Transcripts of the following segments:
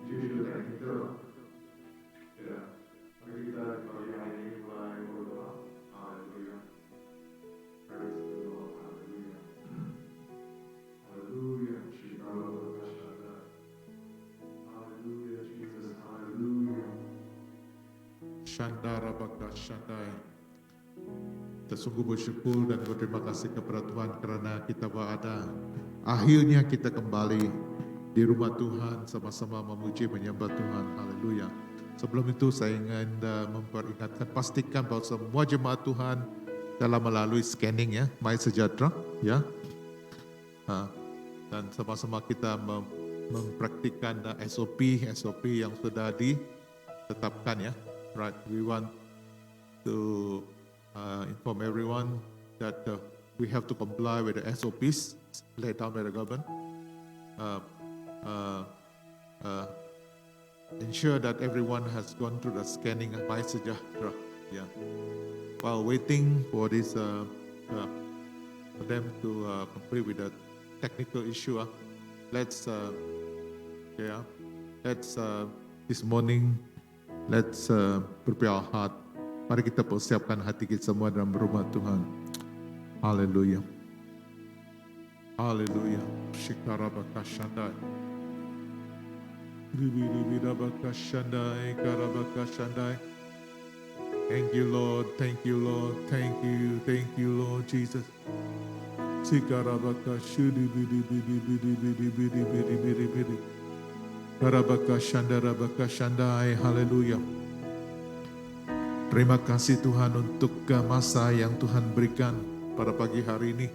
jujur dan itu. Ya, mari kita di pagi hari ini mulai berdoa. Haleluya. Praise the Lord. Haleluya. Haleluya. Haleluya, Jesus. Haleluya. Shandara Baka Shandai. Kita sungguh bersyukur dan berterima kasih kepada Tuhan karena kita berada. Akhirnya kita kembali di rumah Tuhan sama-sama memuji menyembah Tuhan. Haleluya. Sebelum itu saya ingin memperingatkan, pastikan bahwa semua jemaat Tuhan dalam melalui scanning ya, My Sejahtera ya. Dan sama-sama kita mempraktikkan SOP yang sudah ditetapkan ya. Right, we want to inform everyone that we have to comply with the SOPs laid down by the government. Ensure that everyone has gone through the scanning of My Sejahtera. Yeah. While waiting for this, for them to complete with the technical issue, let's this morning. Let's prepare our heart. Mari kita persiapkan hati kita semua dalam rumah Tuhan. Haleluya. Haleluya. Shikarabaka Shandai. Ribirabaka Shandai. Karabaka Shandai. Thank you, Lord. Thank you, Lord. Thank you. Thank you, Lord Jesus. Shikarabaka Shudibiribiribiribiribiribiribiri. Karabaka Shandarabaka Shandai, haleluya. Terima kasih Tuhan untuk masa yang Tuhan berikan pada pagi hari ini.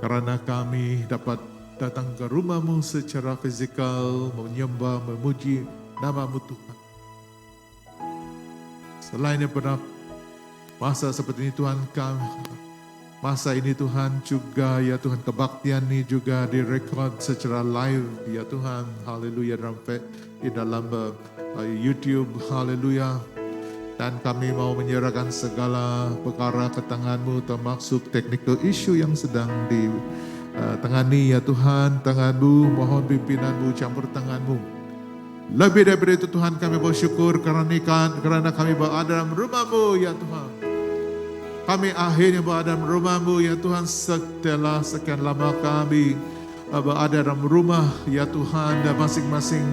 Karena kami dapat datang ke rumah-Mu secara fisikal, menyembah, memuji nama-Mu Tuhan. Selain daripada masa seperti ini Tuhan, masa ini Tuhan juga ya Tuhan, kebaktian ini juga direkod secara live ya Tuhan, haleluya, di dalam YouTube, haleluya. Dan kami mau menyerahkan segala perkara ke tangan-Mu, termasuk technical issue yang sedang ditangani ya Tuhan, tangan-Mu, mohon pimpinan-Mu, campur tangan-Mu. Lebih daripada itu Tuhan, kami bersyukur karena kami berada dalam rumah-Mu ya Tuhan. Kami akhirnya berada dalam rumah-Mu ya Tuhan, setelah sekian lama kami berada dalam rumah ya Tuhan, dan masing-masing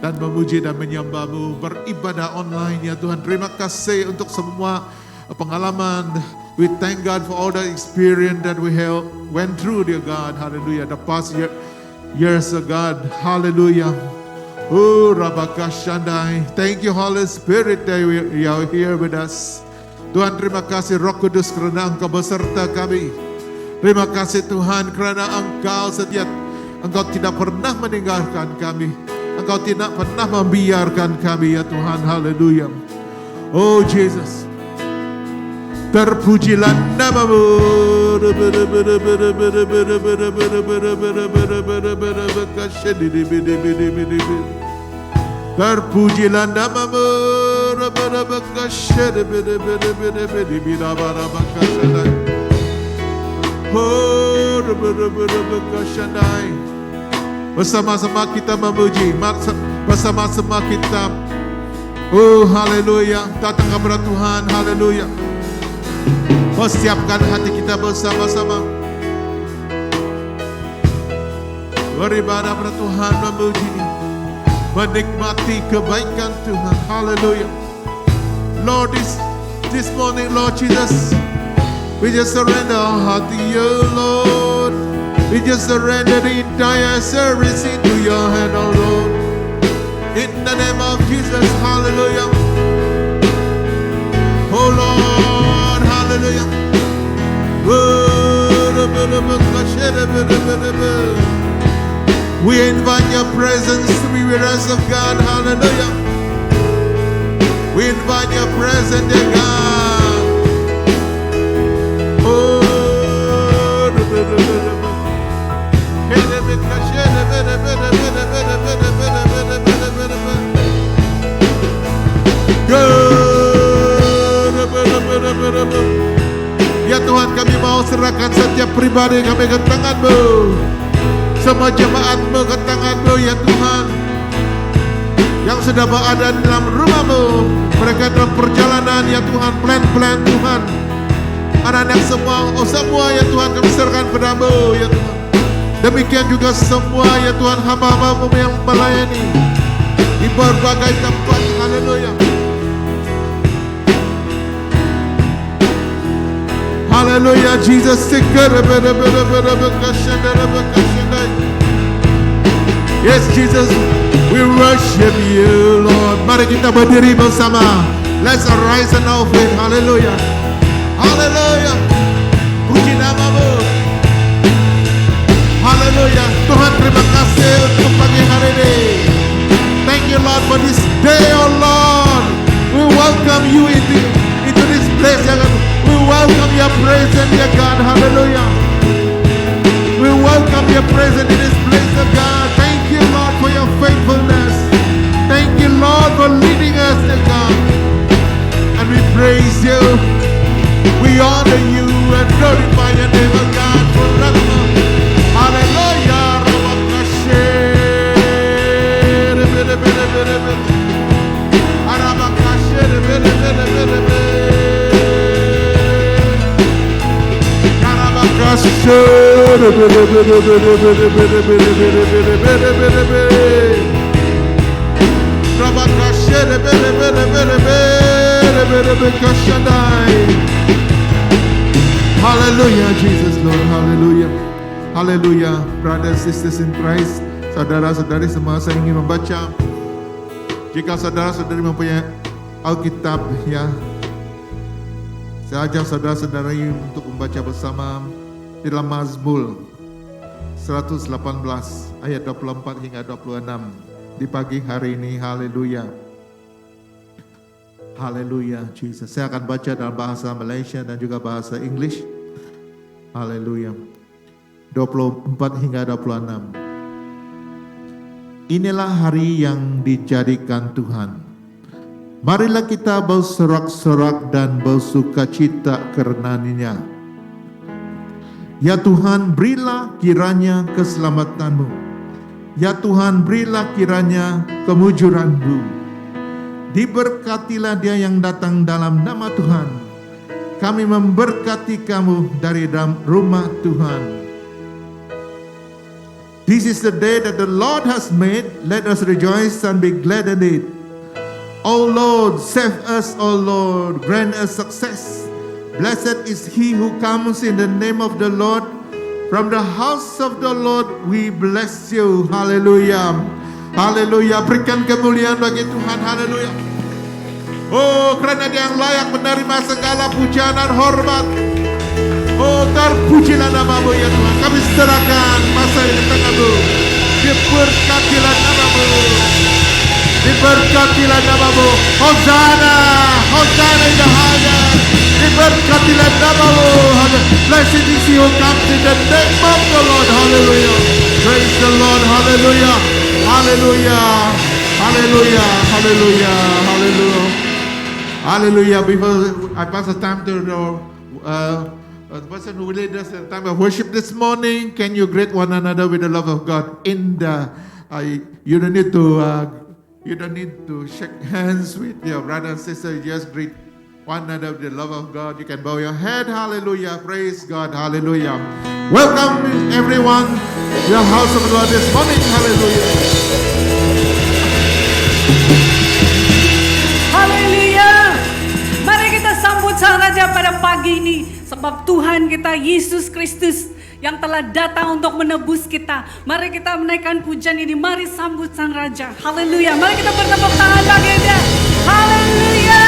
dan memuji dan menyembah-Mu, beribadah online ya Tuhan. Terima kasih untuk semua pengalaman. We thank God for all the experience that we have went through, dear God. Hallelujah. The past years, God. Hallelujah. Oh, Rabaka Shandai. Thank you, Holy Spirit, that you are here with us. Tuhan, terima kasih Roh Kudus karena Engkau beserta kami. Terima kasih Tuhan karena Engkau setia. Engkau tidak pernah meninggalkan kami. Engkau tidak pernah membiarkan kami ya Tuhan. Haleluya. Oh Jesus. Terpujilah nama-Mu. Terpujilah nama-Mu. Bersama-sama kita memuji, bersama-sama kita, oh haleluya, datang kepada Tuhan, haleluya. Persiapkan hati kita bersama-sama, beribadah kepada Tuhan, memuji-Nya, menikmati kebaikan Tuhan, haleluya. Lord, this morning, Lord Jesus, we just surrender our heart to You, Lord. We just surrender the entire service into Your hand, oh Lord. In the name of Jesus, hallelujah. Oh Lord, hallelujah. We invite Your presence to be with us, oh God, hallelujah. We invite Your presence, dear God. Oh, ya Tuhan, kami mau serahkan setiap pribadi kami ke tangan-Mu, semua jemaat-Mu ke tangan-Mu ya Tuhan. sudah berada di dalam rumah-Mu, mereka dalam perjalanan ya Tuhan, plan-plan Tuhan, anak-anak semua ya Tuhan kami serahkan padamu ya Tuhan. Demikian juga semua ya Tuhan hamba-hamba-Mu yang melayani di berbagai tempat. Haleluya. Haleluya, Jesus. Yes, Jesus, we worship you, Lord. Mari kita berdiri bersama. Let's arise in our faith. Haleluya. Haleluya. Puji nama-Mu. Haleluya. Tuhan, terima kasih untuk pagi hari ini. Thank you, Lord, for this day, oh Lord. We welcome you into this place, ya God. We welcome your presence, ya God. Hallelujah. We welcome your presence in this place, ya God. Thank you, Lord, for your faithfulness. Thank you, Lord, for leading us, ya God. And we praise you. We honor you and glorify your name, oh God, forever. Hallelujah. Hallelujah, Jesus, Lord. Hallelujah. Hallelujah. Brothers, sisters in Christ, saudara-saudari semua, saya ingin membaca. Jika saudara-saudari mempunyai Alkitab, ya, saya ajak saudara-saudari untuk membaca bersama di dalam Mazmur 118 ayat 24 hingga 26 di pagi hari ini. Haleluya. Haleluya, Jesus. Saya akan baca dalam bahasa Malaysia dan juga bahasa English. Haleluya. 24 hingga 26. Inilah hari yang dijadikan Tuhan. Marilah kita bersorak-sorak dan bersukacita karenanya. Ya Tuhan, berilah kiranya keselamatan-Mu. Ya Tuhan, berilah kiranya kemujuran-Mu. Diberkatilah dia yang datang dalam nama Tuhan. Kami memberkati kamu dari dalam rumah Tuhan. This is the day that the Lord has made. Let us rejoice and be glad in it. O Lord, save us, O Lord, grant us success. Blessed is he who comes in the name of the Lord. From the house of the Lord we bless you. Hallelujah. Haleluya. Berikan kemuliaan bagi Tuhan. Haleluya. Oh, karena dia yang layak menerima segala pujian dan hormat. Oh, terpujilah nama-Mu ya Tuhan. Kami serahkan masa ini ke Tangan-Mu. Diberkatilah nama-Mu. Diberkatilah nama-Mu. Hosana, Hosana in the highest. Diberkatilah nama-Mu. Blessed is he who comes in the name of the Lord. Hallelujah. Praise the Lord. Hallelujah. Hallelujah. Hallelujah. Hallelujah. Hallelujah. Hallelujah. Before I pass the time to the person who lead us in the time of worship this morning, can you greet one another with the love of God? You don't need to shake hands with your brother and sister. Just greet one another with the love of God. You can bow your head. Hallelujah. Praise God. Hallelujah. Welcome everyone to the house of the Lord this morning. Hallelujah. Haleluya. Mari kita sambut Sang Raja pada pagi ini. Sebab Tuhan kita Yesus Kristus yang telah datang untuk menebus kita. Mari kita menaikkan pujian ini. Mari sambut Sang Raja. Haleluya. Mari kita bertepuk tangan bagi Dia. Haleluya.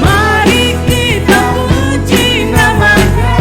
Mari kita puji nama-Nya.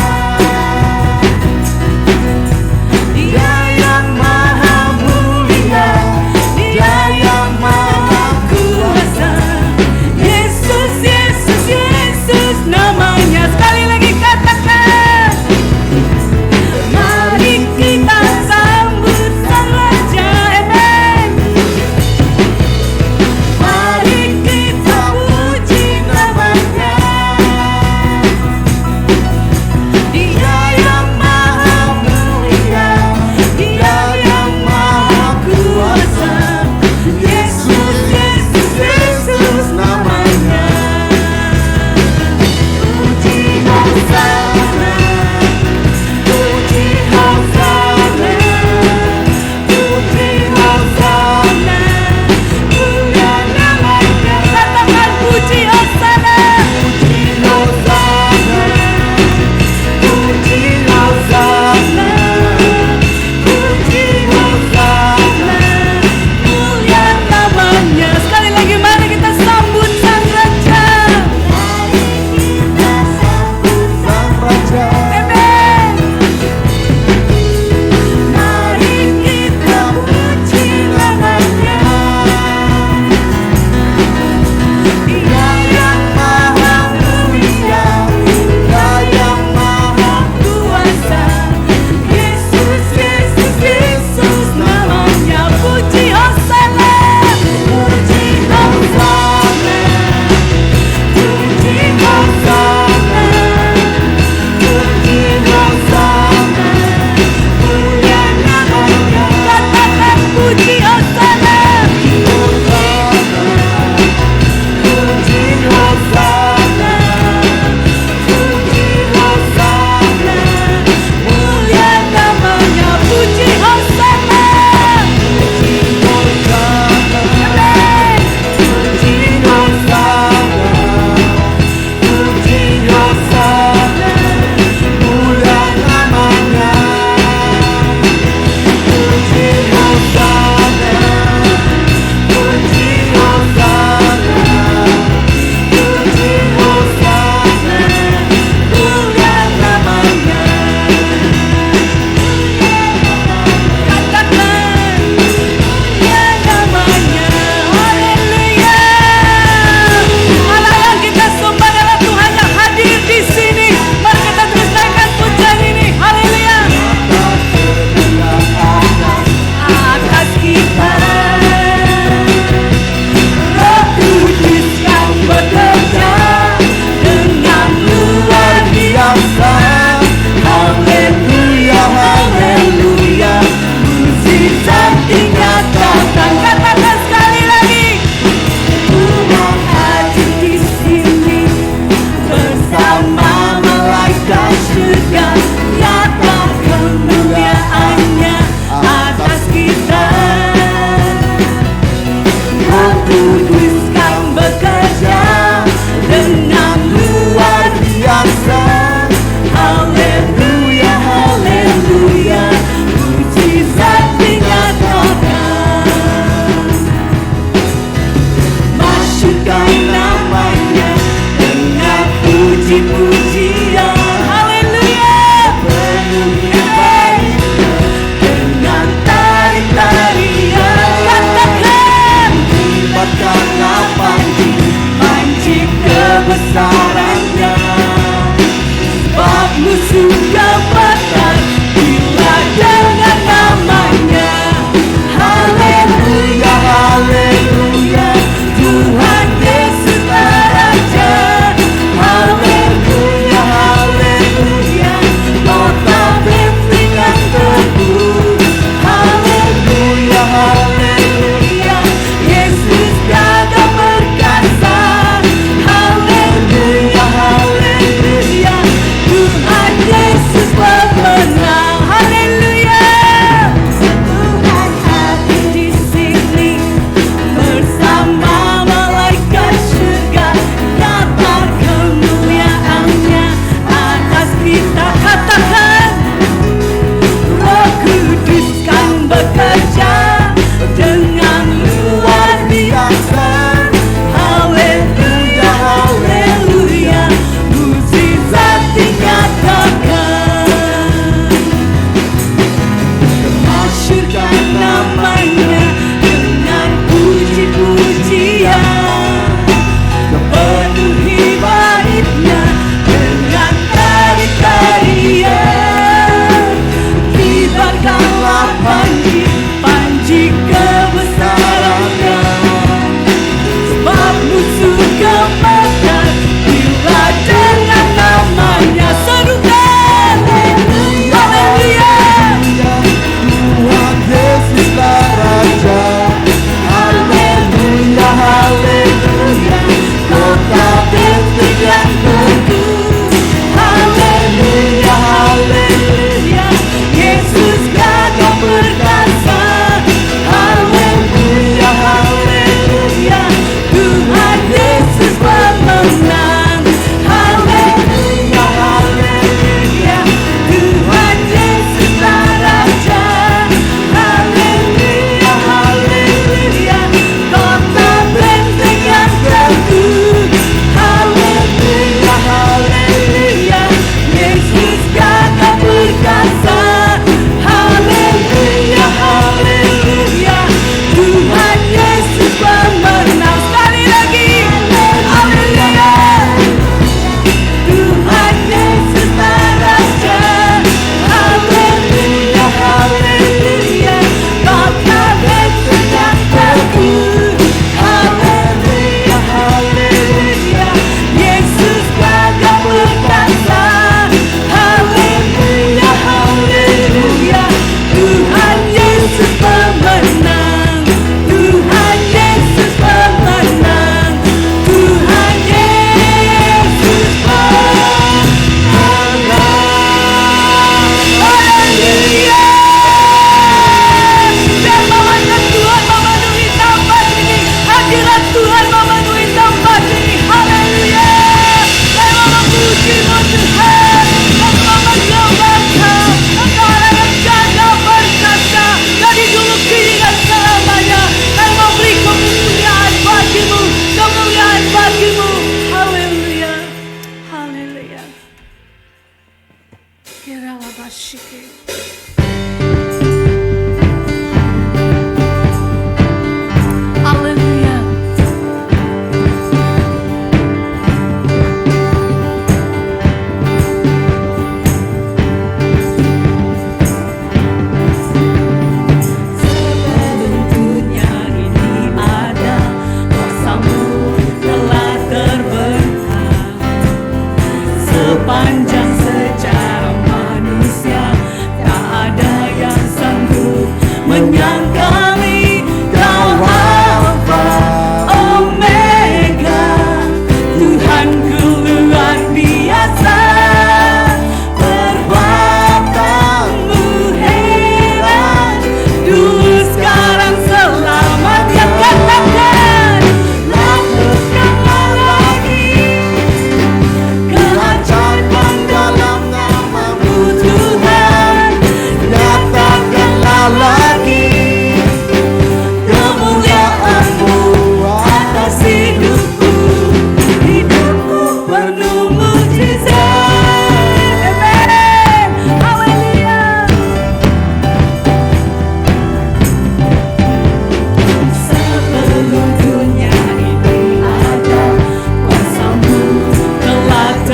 puji-pujian. Haleluya. Dengan tari-tarian katakan Libatkanlah panji kebesarannya. Sebab musuh dapat bila dengan namanya. Haleluya, haleluya, Tuhan Yesus Raja. Haleluya, haleluya, kota benteng yang teguh. Haleluya, haleluya, Yesus gagah perkasa. Haleluya, haleluya, Tuhan Yesus pemenang. Haleluya, Tuhan hadir di sini bersama malaikat surga. Nyata kemuliaannya atas kita. Katakan Roh Kudus kan bekerja dengan luar biasa. Haleluya, haleluya, mukjizat dinyatakan. Masyurkan namanya dengan puji-pujian. Penuhi baitnya dengan tari-tarian. Libatkanlah panji kebesarannya. Sebab musuh gemetar bila dengan namanya. Serukan haleluya. Tuhan Yesus Raja. Haleluya, haleluya, kota benteng yang teguh. Haleluya, haleluya, Yesus gagah perkasa. Haleluya, haleluya, Tuhan Yesus pemenang. Haleluya, haleluya, Tuhan Yesus Raja. Haleluya, haleluya, kota benteng yang teguh. Haleluya, haleluya, Yesus gagah perkasa. Haleluya, haleluya, Tuhan Yesus pemenang. Sekali lagi, haleluya, Tuhan Yesus Raja. Haleluya, haleluya, kota benteng yang teguh. Haleluya, haleluya, Yesus gagah perkasa. Haleluya, haleluya, Tuhan Yesus pemenang. Tuhan Yesus pemenang. Tuhan Yesus pemenang. Haleluya. Dan malaikat Tuhan memenuhi tempat ini. Hadirat Tuhan memenuhi tempat ini. Haleluya. Saya memuji-Mu Tuhan. Engkau menggelarkan. Engkau adalah yang gagah perkasa. Dari dulu kini dan selamanya. Dan memberi kemuliaan bagi-Mu. Kemuliaan bagi-Mu. Haleluya. Haleluya. Kiralah basyike. Haleluya. Sebelum dunia ini ada, kuasa-Mu telah terbentang. Sepanjang sejarah manusia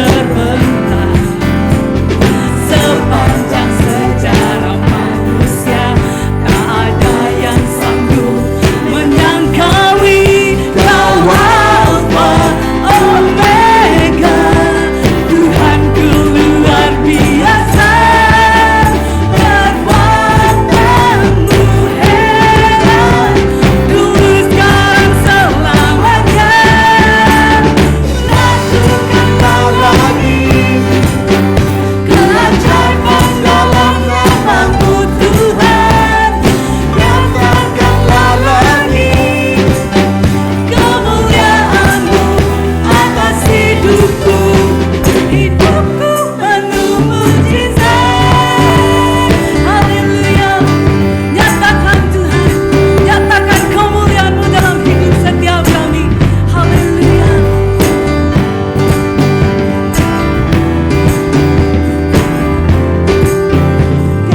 terbentang sepanjang sejarah manusia, tak ada yang sanggup menyangkaui Kau Alfa Omega, Tuhanku luar biasa, perbuatanmu heran, dulu sekarang selamanya. Lakukanlah lagi keajaiban dalam nama-Mu Tuhan, nyatakanlah lagi kemuliaan-Mu atas hidupku, hidupku penuh mujizat. Haleluya, nyatakan Tuhan, nyatakan kemuliaan-Mu dalam hidup setiap kami. Haleluya.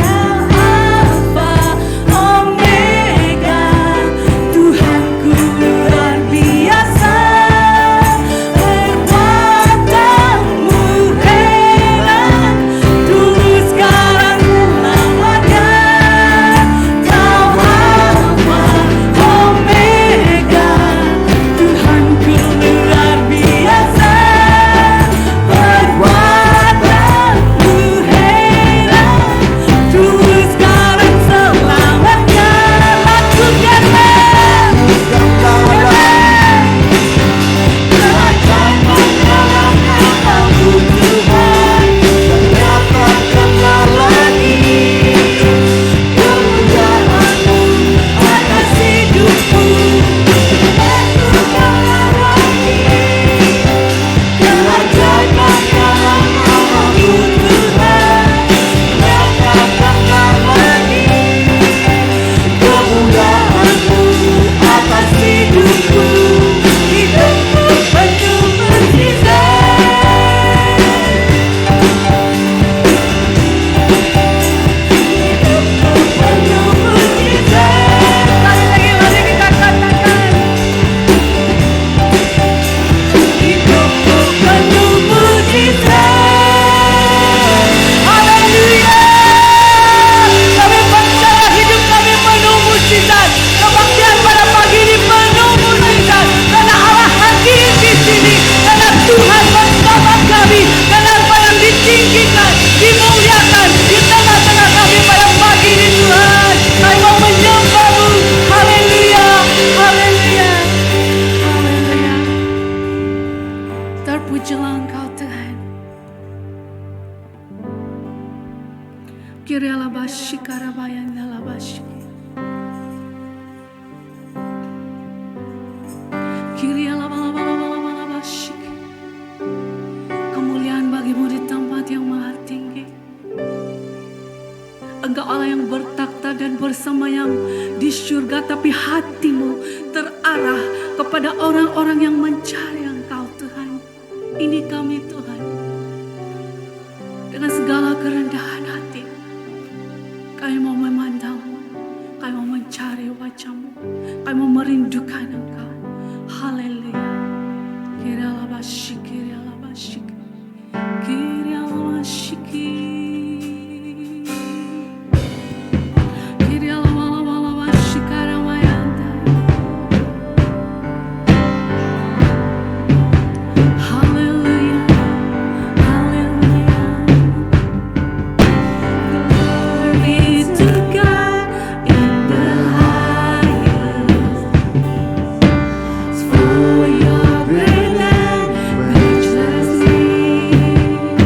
Kau Alfa Omega, Tuhanku luar biasa, perbuatanmu heran, dulu sekarang selamanya. Kau Alfa Omega, Tuhanku luar biasa, perbuatanmu heran, dulu sekarang selamanya. Lakukanlah keajaiban dalam nama-Mu Tuhan, nyatakanlah lagi kemuliaan-Mu atas hidupku, lakukanlah lagi keajaiban dalam nama-Mu Tuhan, nyatakanlah lagi kemuliaan-Mu atas hidupku, hidupku penuh mujizat. Hidupku penuh mujizat. Sekali lagi mari kita katakan, hidupku penuh mujizat. Haleluya. Kami percaya hidup kami penuh mujizat. Kebaktian pada pagi ini penuh mujizat. Karena Allah hadir di sini. Karena Tuhan bersama kami. Karena apa yang ditinggikan, dimuliakan di tengah-tengah kami pada pagi ini Tuhan. Kami mau menyembah-Mu. Haleluya. Haleluya. Haleluya. Terpujilah Engkau Tuhan. Kirialabashi karabayandalabashi. Kirialabalabalabashi. Kemuliaan bagi-Mu di tempat yang maha tinggi. Engkau Allah yang bertakhta dan bersemayam di surga, tapi hati-Mu terarah kepada orang-orang yang mencari Engkau Tuhan. Ini kami Tuhan, dengan segala kerendahan hati kami mau memandang-Mu, kami mau mencari wajah-Mu, kami mau merindukan Engkau. Haleluya. Kirialabashi, kirialabashi, kirialabashi, kirialabashi, karamayanda. Haleluya, haleluya. Glory to God in the highest. For your great and matchless name.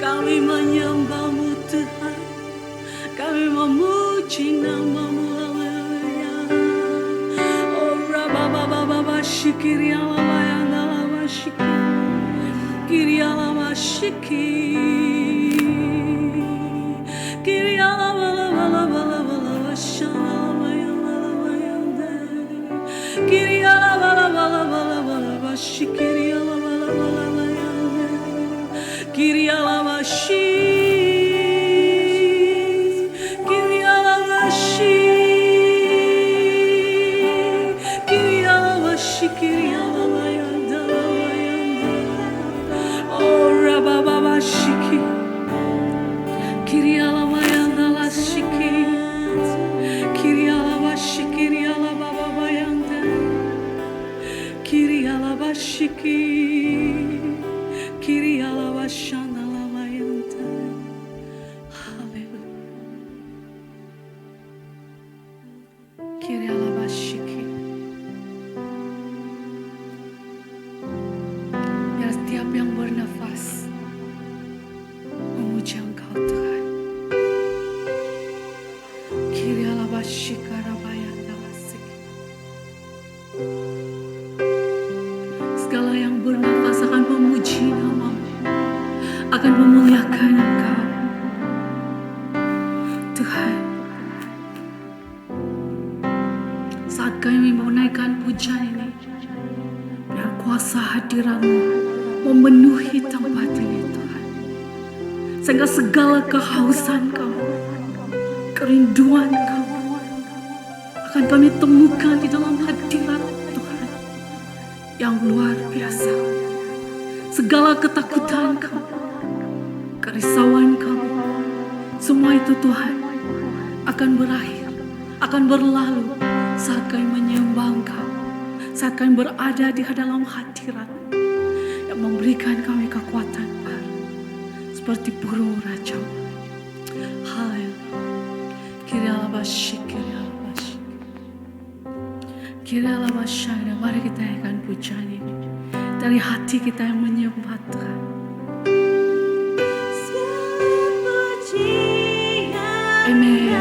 Kami menyembah-Mu Tuhan, kami memuji nama-Mu, haleluya. Oh Rabba Shikiri Alamayana Shikiri Kiri Alamashiki Kiri Alamayana Shalamayana Kiri Alamayana Shikiri Alamayana Kiri Alamashi Kiri Alamashi Kiri Alamashi Kiri Alamayana Oh Rabba Shiki Kiri Alamayana Shiki Kiri Alamashi Kiri Alamayana Kiri Alabashiki Kiri Alabashana Lamayanta. Hallelujah. Kiri Alabashiki. Biar setiap yang bernafas memuji Engkau Tuhan. Kiri Alabashika Rabayanda Lasiki. Segala yang bernafas akan memuji nama-Mu, akan memuliakan Engkau. Tuhan, saat kami menaikkan pujian ini, biar kuasa hadirat-Mu memenuhi tempat ini Tuhan. Sehingga segala kehausan kami, kerinduan kami akan kami temukan di dalam hadirat Tuhan yang luar biasa. Segala ketakutan kami, kerisauan kami, semua itu Tuhan akan berakhir, akan berlalu saat kami menyembah Engkau, saat kami berada di dalam hadirat yang memberikan kami kekuatan baru seperti burung raja. Haleluya. Kiri Alabashi, Kiri Alabashi, Kiri Alabashi. Mari kita nyanyikan pujian ini dari hati kita yang menyembah Tuhan. Amen.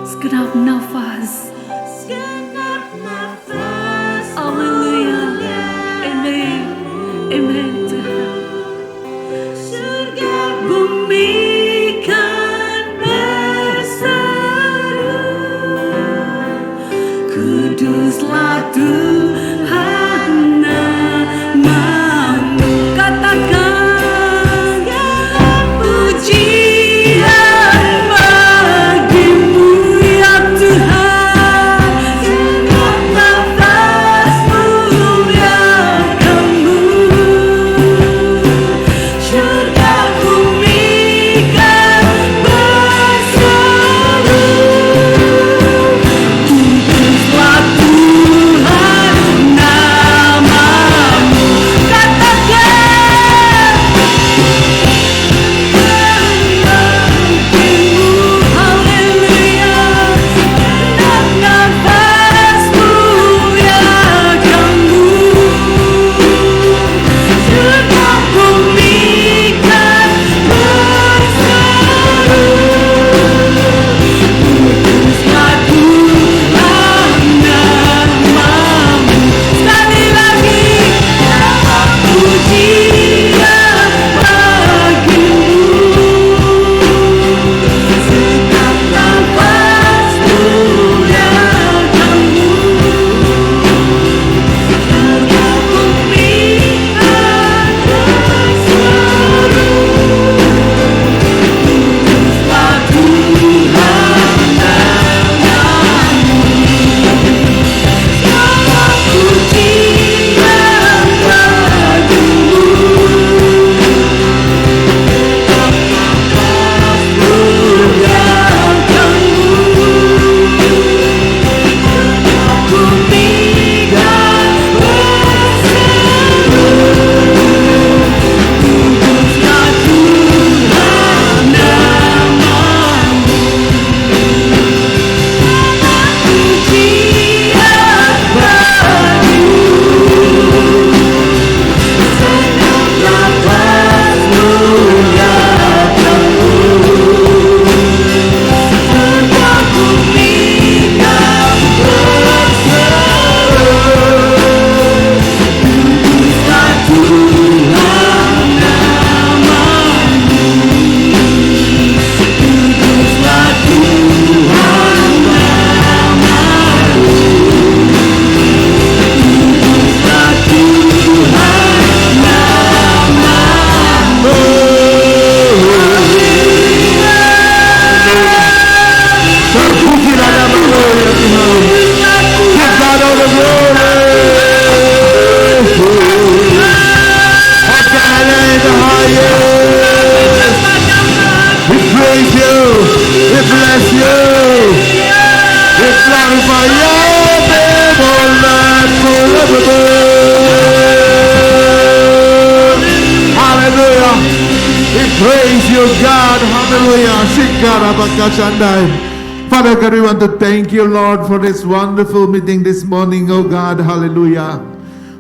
Segenap nafas. Haleluya. Amen. Amen Tuhan. Bumi kan berseru, kuduslah Tuhan nama-Mu. Katakan pujian bagi-Mu ya Tuhan. God. Hallelujah. Shikarabakashandai. Father God, we want to thank you, Lord, for this wonderful meeting this morning, oh God. Hallelujah.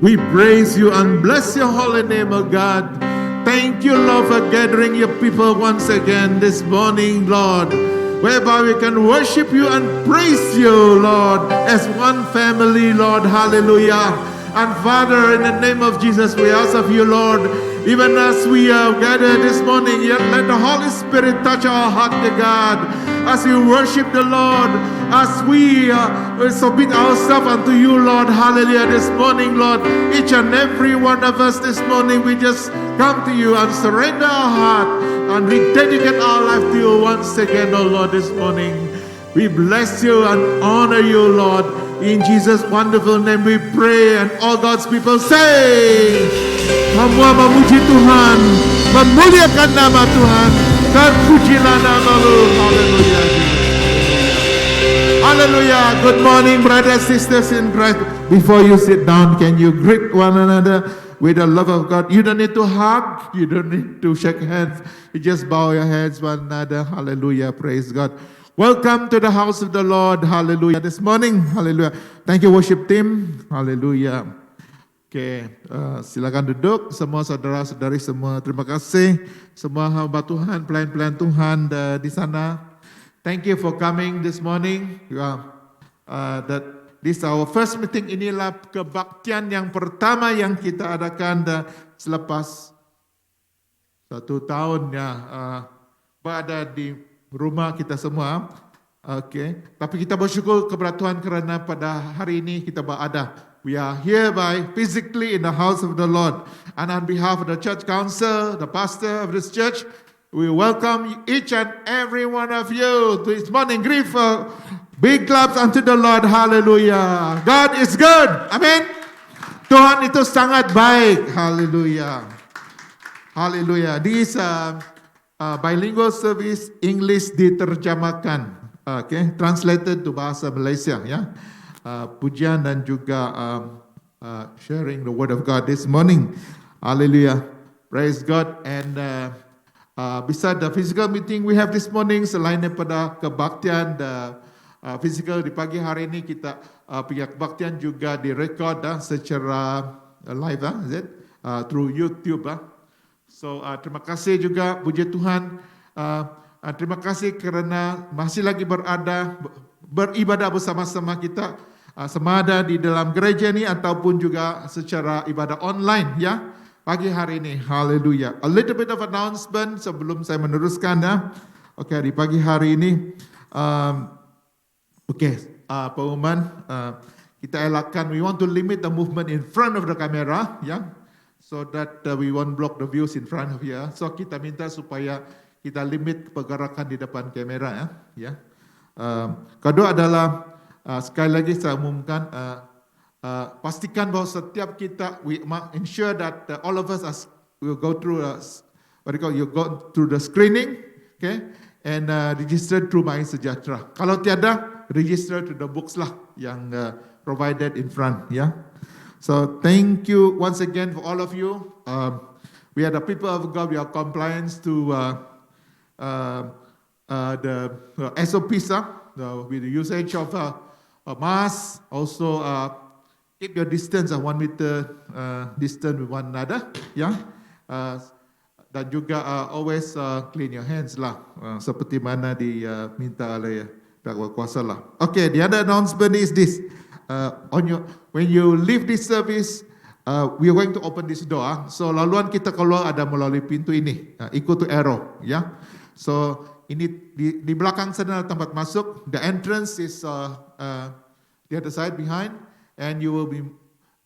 We praise you and bless your holy name, oh God. Thank you, Lord, for gathering your people once again this morning, Lord, whereby we can worship you and praise you, Lord, as one family, Lord. Hallelujah. And Father, in the name of Jesus, we ask of you, Lord, even as we are gathered this morning, yet let the Holy Spirit touch our heart, dear God, as we worship the Lord, as we submit ourselves unto you, Lord. Hallelujah. This morning, Lord, each and every one of us this morning, we just come to you and surrender our heart and we dedicate our life to you once again, oh Lord, this morning. We bless you and honor you, Lord. In Jesus' wonderful name we pray, and all God's people say, semua memuji Tuhan, memuliakan nama Tuhan, terpujilah nama-Mu. Hallelujah. Hallelujah. Good morning, brothers and sisters in Christ. Before you sit down, can you greet one another with the love of God? You don't need to hug, you don't need to shake hands. You just bow your heads one another. Hallelujah. Praise God. Welcome to the house of the Lord. Hallelujah. This morning, hallelujah. Thank you, worship team. Hallelujah. Oke, silakan duduk. Semua saudara-saudari semua, terima kasih. Semua hamba Tuhan, pelayan-pelayan Tuhan di sana. Thank you for coming this morning. That this our first meeting. Inilah kebaktian yang pertama yang kita adakan selepas 1 tahun ya berada di rumah kita semua. Oke, tapi kita bersyukur kepada Tuhan kerana pada hari ini kita berada. We are hereby physically in the house of the Lord. And on behalf of the church council, the pastor of this church, we welcome each and every one of you to this morning. Give big claps unto the Lord. Hallelujah. God is good. Amen. Tuhan itu sangat baik. Hallelujah. Hallelujah. This bilingual service, English diterjemahkan. Okay, translated to bahasa Malaysia ya. Pujian dan juga sharing the word of God this morning. Hallelujah. Praise God. And beside the physical meeting we have this morning, selain daripada kebaktian physical di pagi hari ini, kita punya kebaktian juga direkod secara live, is it? Through YouTube. So terima kasih juga, puji Tuhan. Terima kasih kerana masih lagi beribadah bersama-sama kita, sama ada di dalam gereja ini ataupun juga secara ibadah online ya pagi hari ini. Hallelujah. A little bit of announcement sebelum saya meneruskan ya. Oke, di pagi hari ini pengumuman kita elakkan, we want to limit the movement in front of the camera ya. So that we won't block the views in front of you. So kita minta supaya kita limit pergerakan di depan kamera ya. Kedua adalah sekali lagi saya umumkan, pastikan bahawa setiap kita, we ensure that all of us will go through the screening, okay, and register through My Sejahtera. Kalau tiada, register to the books lah yang provided in front ya. So thank you once again for all of you. We are the people of God. We are compliant to the SOPs with the usage of mask. Also keep your distance 1 meter distance with one another. Yeah. Dan juga always clean your hands lah, seperti mana diminta oleh pihak berkuasa lah. Okay, the other announcement is this. When you leave this service, we are going to open this door. So laluan kita keluar ada melalui pintu ini, ikut to arrow, ya. So ini di belakang sana tempat masuk. The entrance is the other side behind, and you will be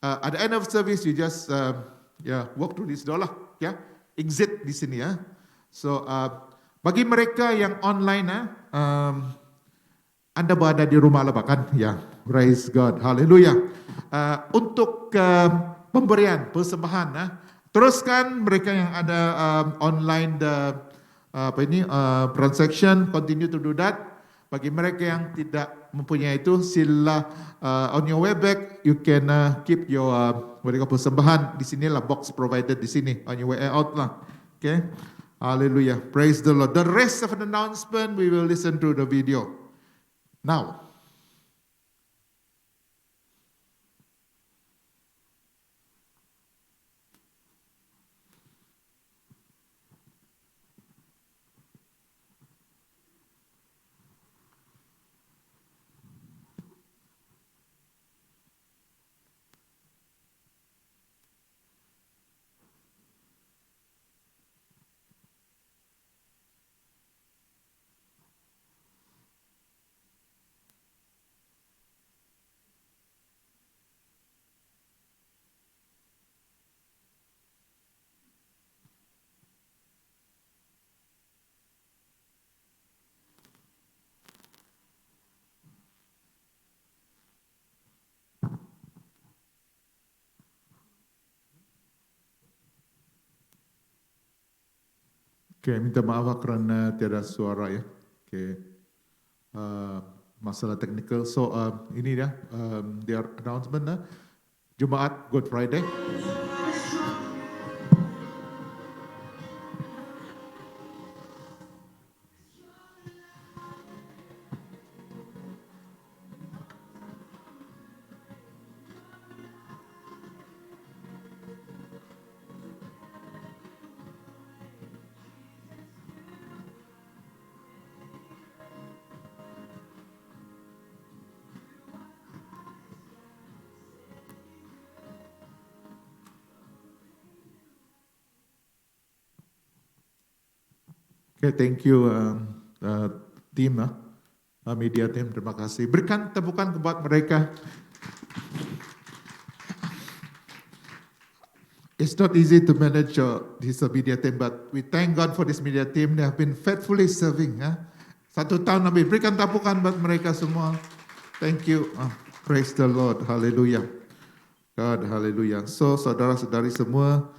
at the end of service. You just walk through this door lah, ya. Exit di sini ya. So bagi mereka yang online Anda berada di rumah lah bahkan ya. Praise God, haleluya. Untuk pemberian persembahan, teruskan mereka yang ada online transaction, continue to do that. Bagi mereka yang tidak mempunyai itu, sila on your way back you can keep your persembahan di sinilah, box provided di sini on your way out lah. Okay. Hallelujah. Praise the Lord. The rest of the announcement, we will listen to the video. Now. Oke, minta maaf kerana tiada suara ya. Oke, masalah teknikal. So ini dia, their announcement. Jumaat Good Friday. Okay, thank you team, media team, terima kasih. Berikan tepukan buat mereka. It's not easy to manage this media team, but we thank God for this media team. They have been faithfully serving. 1 tahun lebih. Berikan tepukan buat mereka semua. Thank you. Praise the Lord. Hallelujah. God, hallelujah. So, saudara-saudari semua,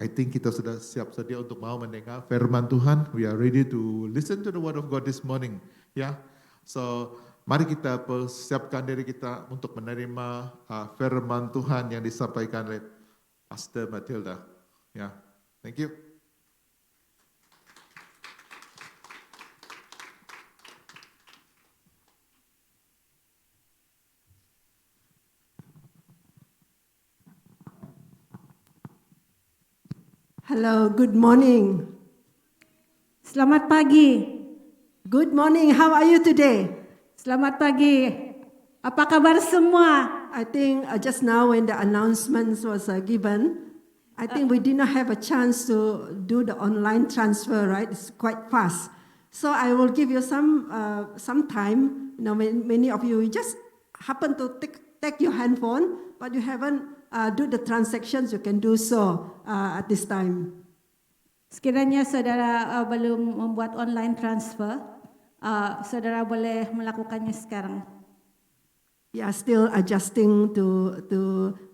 I think kita sudah siap sedia untuk mau mendengar firman Tuhan. We are ready to listen to the word of God this morning. Ya, so mari kita persiapkan diri kita untuk menerima firman Tuhan yang disampaikan oleh Pastor Matilda. Ya, thank you. Hello, good morning. Selamat pagi. Good morning, how are you today? Selamat pagi. Apa kabar semua? I think just now when the announcements was given, I think we did not have a chance to do the online transfer, right? It's quite fast. So I will give you some time. You know, many of you just happen to take your handphone, but you haven't do the transactions, you can do so at this time. Sekiranya saudara belum membuat online transfer, saudara boleh melakukannya sekarang. We are still adjusting to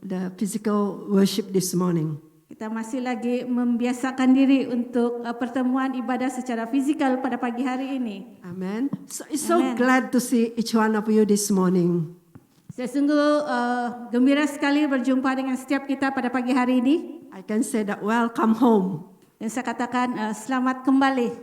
the physical worship this morning. Kita masih lagi membiasakan diri untuk pertemuan ibadah secara fizikal pada pagi hari ini. Amen. So it's so Amen. glad to see each one of you this morning. Saya sungguh gembira sekali berjumpa dengan setiap kita pada pagi hari ini. I can say that welcome home. Dan saya katakan selamat kembali.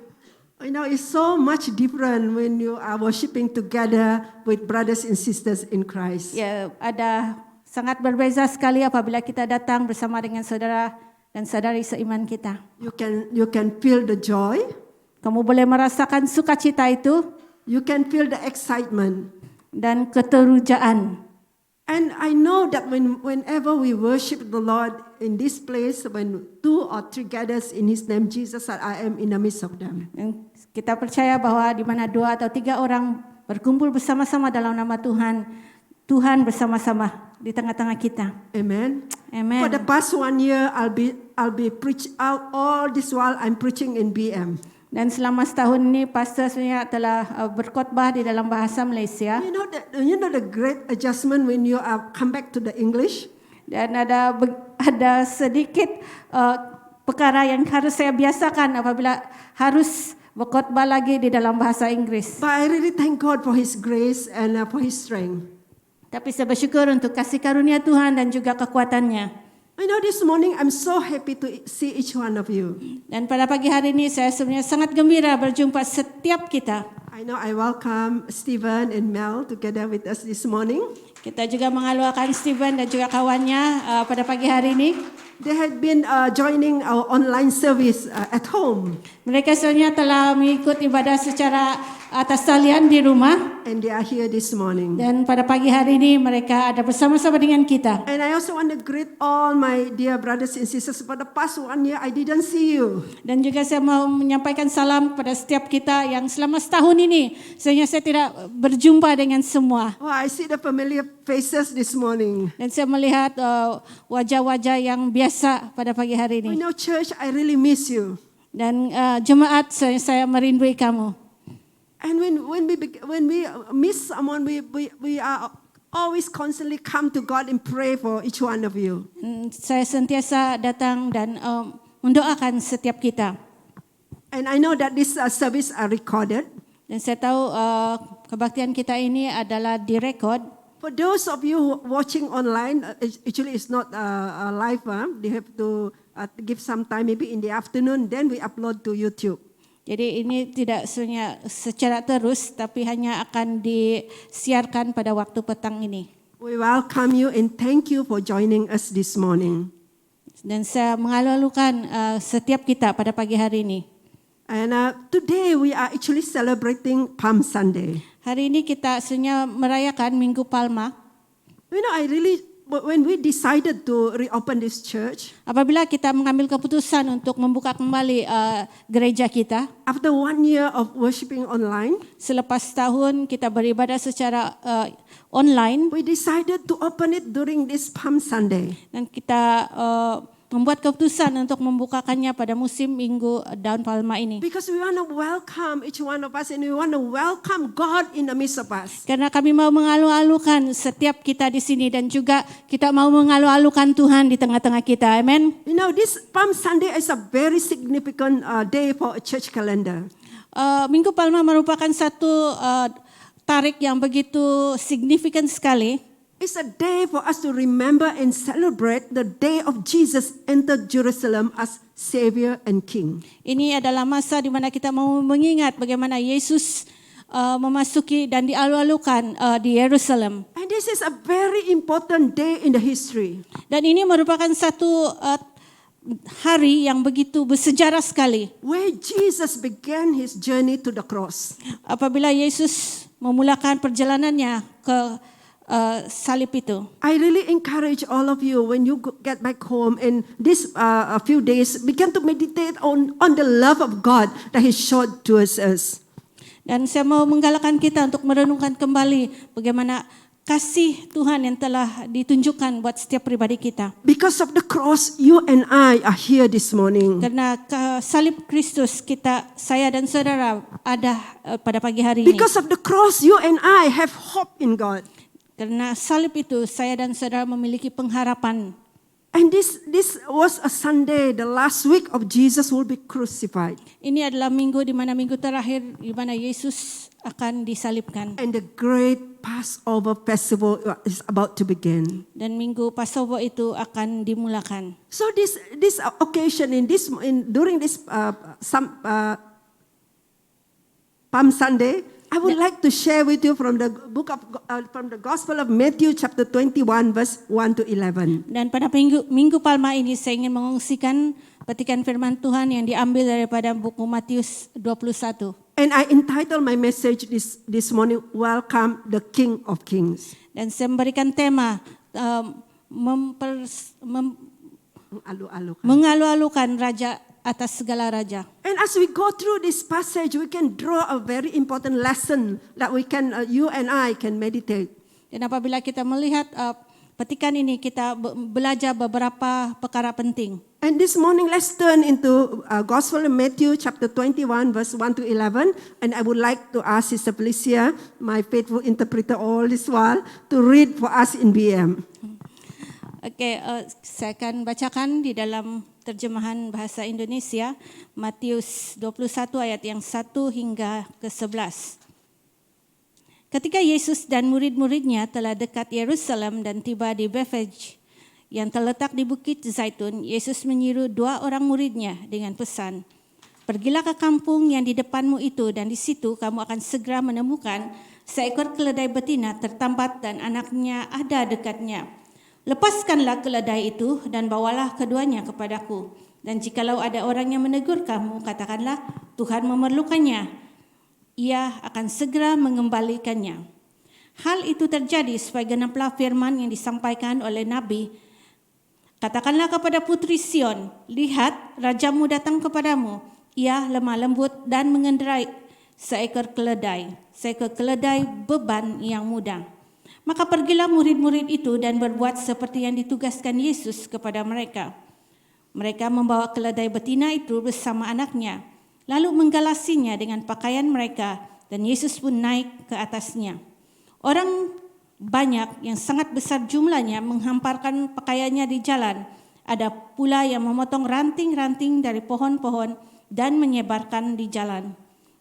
You know, it's so much different when you are worshiping together with brothers and sisters in Christ. Ya, ada sangat berbeza sekali apabila kita datang bersama dengan saudara dan saudari seiman kita. You can feel the joy. Kamu boleh merasakan sukacita itu You can feel the excitement. dan keterujaan. And I know that whenever we worship the Lord in this place, when 2 or 3 gathers in His name, Jesus said, I am in the midst of them. Dan kita percaya bahwa di mana 2 atau 3 orang berkumpul bersama-sama dalam nama Tuhan, Tuhan bersama-sama di tengah-tengah kita. Amen. Amen. For the past 1 year, I'll be preach out all this while I'm preaching in BM. Dan selama setahun ini pastor sebenarnya telah berkhotbah di dalam bahasa Malaysia. You know the great adjustment when you come back to the English. Dan ada sedikit perkara yang harus saya biasakan apabila harus berkhotbah lagi di dalam bahasa Inggris. But I really thank God for His grace and for His strength. Tapi saya bersyukur untuk kasih karunia Tuhan dan juga kekuatannya. I know this morning I'm so happy to see each one of you. Dan pada pagi hari ini saya sebenarnya sangat gembira berjumpa setiap kita. I know I welcome Stephen and Mel together with us this morning. Kita juga mengaluakan Stephen dan juga kawannya pada pagi hari ini. They had been joining our online service at home, Mereka sebenarnya telah mengikuti ibadah secara atas talian di rumah. and they are here this morning. Dan pada pagi hari ini mereka ada bersama-sama dengan kita. And I also want to greet all my dear brothers and sisters. For the past 1 year, I didn't see you. Dan juga saya mau menyampaikan salam kepada setiap kita yang selama setahun ini sebenarnya saya tidak berjumpa dengan semua. Oh, I see the familiar faces this morning. Dan saya melihat wajah-wajah yang biasa pada pagi hari You ini. know, church, I really miss you. Dan jemaat saya merindui kamu. And when we miss someone, we are always constantly come to God and pray for each one of you. Saya sentiasa datang dan mendoakan setiap kita. And I know that this service are recorded. Dan saya tahu kebaktian kita ini adalah direkod. For those of you who watching online, actually it's not live. They have to give some time, maybe in the afternoon, then we upload to YouTube. Jadi ini tidak secara terus, tapi hanya akan disiarkan pada waktu petang ini. We welcome you and thank you for joining us this morning. Dan saya mengalu-alukan setiap kita pada pagi hari ini. And today we are actually celebrating Palm Sunday. Hari ini kita sebenarnya merayakan Minggu Palma. You know, when we decided to reopen this church, Apabila kita mengambil keputusan untuk membuka kembali gereja kita, after 1 year of worshiping online, selepas tahun kita beribadah secara online, we decided to open it during this Palm Sunday. dan kita membuat keputusan untuk membukakannya pada musim Minggu Daun Palma ini. Because we want to welcome each one of us and we want to welcome God in the midst of us. Karena kami mau mengalu-alukan setiap kita di sini dan juga kita mau mengalu-alukan Tuhan di tengah-tengah kita. Amen. You know, this Palm Sunday is a very significant day for a church calendar. Minggu Palma merupakan satu tarik yang begitu signifikan sekali. It's a day for us to remember and celebrate the day of Jesus entered Jerusalem as Savior and King. Ini adalah masa di mana kita mau mengingat bagaimana Yesus memasuki dan dialu-alukan di Yerusalem. And this is a very important day in the history. Dan ini merupakan satu hari yang begitu bersejarah sekali. Where Jesus began his journey to the cross. Apabila Yesus memulakan perjalanannya ke salib itu. I really encourage all of you when you get back home and this a few days begin to meditate on the love of God that He showed towards us. Dan saya mau menggalakkan kita untuk merenungkan kembali bagaimana kasih Tuhan yang telah ditunjukkan buat setiap pribadi kita. Because of the cross, you and I are here this morning. Karena salib Kristus saya dan saudara ada pada pagi hari ini. Because of the cross, you and I have hope in God. Karena salib itu saya dan saudara memiliki pengharapan. And this was a Sunday, the last week of Jesus will be crucified. Ini adalah minggu terakhir di mana Yesus akan disalibkan. And the great Passover festival is about to begin. Dan minggu Passover itu akan dimulakan. So this occasion during this Palm Sunday, I would like to share with you from the from the Gospel of Matthew chapter 21 verse 1 to 11. Dan pada minggu Palma ini saya ingin mengungsikan petikan firman Tuhan yang diambil daripada buku Matius 21. And I entitled my message this morning, Welcome the King of Kings. Dan saya memberikan tema mengalu-alukan Raja atas segala raja. And as we go through this passage, we can draw a very important lesson that you and I can meditate. Dan apabila kita melihat petikan ini, kita belajar beberapa perkara penting. And this morning, let's turn into Gospel of Matthew chapter 21, verse 1 to 11. And I would like to ask Sister Felicia, my faithful interpreter all this while, to read for us in BM. Oke, saya akan bacakan di dalam terjemahan bahasa Indonesia, Matius 21 ayat yang 1 hingga ke 11. Ketika Yesus dan murid-muridnya telah dekat Yerusalem dan tiba di Bethphage, yang terletak di Bukit Zaitun, Yesus menyuruh 2 orang muridnya dengan pesan, "Pergilah ke kampung yang di depanmu itu dan di situ kamu akan segera menemukan seekor keledai betina tertambat dan anaknya ada dekatnya. Lepaskanlah keledai itu dan bawalah keduanya kepadaku. Dan jikalau ada orang yang menegur kamu, katakanlah, Tuhan memerlukannya. Ia akan segera mengembalikannya." Hal itu terjadi supaya genaplah firman yang disampaikan oleh Nabi. "Katakanlah kepada putri Sion, lihat, rajamu datang kepadamu. Ia lemah lembut dan mengendarai seekor keledai beban yang mudah." Maka pergilah murid-murid itu dan berbuat seperti yang ditugaskan Yesus kepada mereka. Mereka membawa keledai betina itu bersama anaknya, lalu menggalasinya dengan pakaian mereka, dan Yesus pun naik ke atasnya. Orang banyak yang sangat besar jumlahnya menghamparkan pakaiannya di jalan. Ada pula yang memotong ranting-ranting dari pohon-pohon dan menyebarkan di jalan.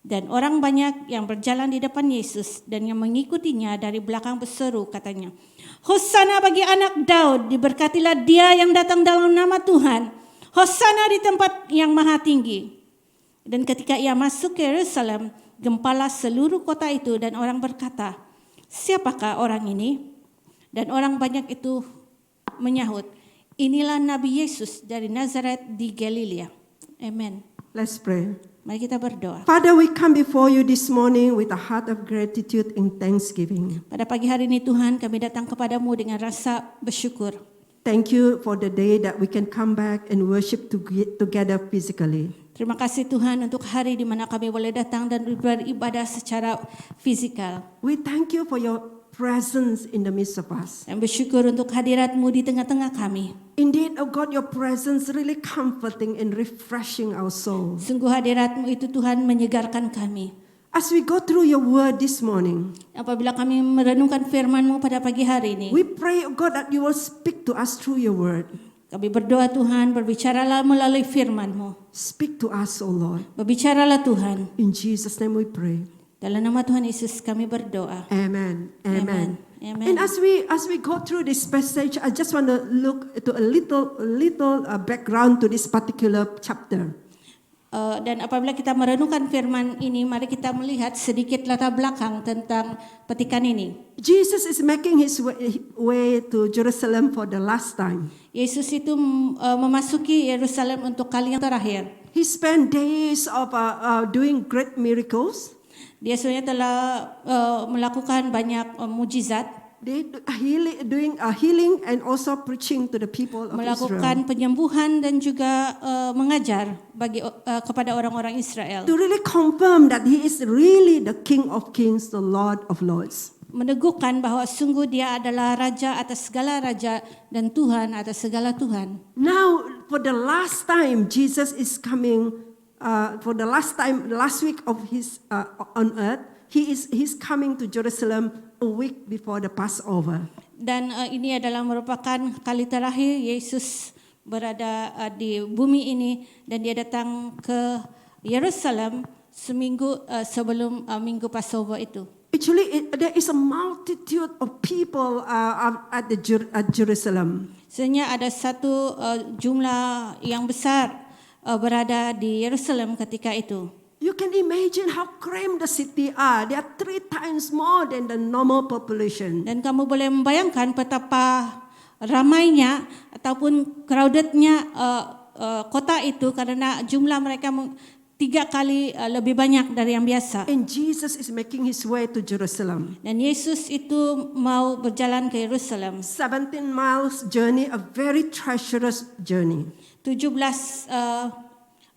Dan orang banyak yang berjalan di depan Yesus dan yang mengikutinya dari belakang berseru, katanya, "Hosana bagi anak Daud, diberkatilah dia yang datang dalam nama Tuhan. Hosana di tempat yang maha tinggi." Dan ketika ia masuk ke Yerusalem, gempalah seluruh kota itu dan orang berkata, "Siapakah orang ini?" Dan orang banyak itu menyahut, "Inilah Nabi Yesus dari Nazaret di Galilea." Amen. Let's pray. Mari kita berdoa. Father, we come before you this morning with a heart of gratitude and thanksgiving. Pada pagi hari ini Tuhan, kami datang kepadamu dengan rasa bersyukur. Thank you for the day that we can come back and worship together physically. Terima kasih Tuhan untuk hari di mana kami boleh datang dan beribadah secara fisikal. We thank you for your presence in the midst of us. Dan bersyukur untuk hadirat-Mu di tengah-tengah kami. Indeed, oh God, your presence really comforting and refreshing our souls. Sungguh hadirat-Mu itu Tuhan menyegarkan kami. As we go through your word this morning, Apabila kami merenungkan firman-Mu pada pagi hari ini, we pray, oh God, that you will speak to us through your word. kami berdoa Tuhan, berbicaralah melalui firman-Mu. Speak to us, oh Lord. Berbicaralah Tuhan. In Jesus' name we pray. Dalam nama Tuhan Yesus kami berdoa. Amen. Amen. Amen. And as we go through this passage, I just want to look to a little background to this particular chapter. Dan apabila kita merenungkan firman ini, mari kita melihat sedikit latar belakang tentang petikan ini. Jesus is making his way to Jerusalem for the last time. Yesus itu memasuki Yerusalem untuk kali yang terakhir. He spent days of doing great miracles. Dia sebenarnya telah melakukan banyak mujizat, Doing healing and also preaching to the people of melakukan Israel. penyembuhan dan juga mengajar kepada orang-orang Israel. To really confirm that he is really the King of Kings, the Lord of Lords. Meneguhkan bahwa sungguh dia adalah raja atas segala raja dan Tuhan atas segala Tuhan. Now, for the last time, Jesus is coming. For the last week of his on earth, he's coming to Jerusalem a week before the Passover. Dan ini adalah merupakan kali terakhir Yesus berada di bumi ini, dan dia datang ke Yerusalem seminggu sebelum minggu Passover itu. Actually, there is a multitude of people at Jerusalem. Sebenarnya ada satu jumlah yang besar berada di Yerusalem ketika itu. You can imagine how crammed the city are. They are 3 times more than the normal population. Dan kamu boleh membayangkan betapa ramainya ataupun crowdednya kota itu, karena jumlah mereka 3 kali lebih banyak dari yang biasa. And Jesus is making his way to Jerusalem. Dan Yesus itu mau berjalan ke Yerusalem. 17 miles journey, a very treacherous journey. 17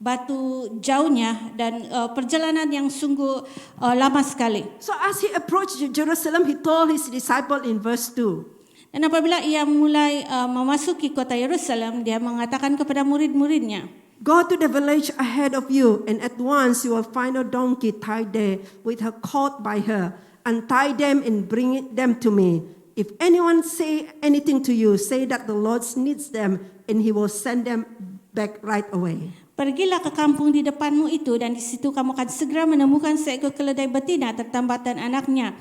batu jauhnya dan perjalanan yang sungguh lama sekali. So as he approached Jerusalem, he told his disciple in verse 2. Dan apabila ia mulai memasuki kota Yerusalem, dia mengatakan kepada murid-muridnya, "Go to the village ahead of you, and at once you will find a donkey tied there with her colt by her. Untie them and bring them to me. If anyone say anything to you, say that the Lord needs them, and he will send them back right away." "Pergilah ke kampung di depanmu itu, dan di situ kamu akan segera menemukan seekor keledai betina tertambat dan anaknya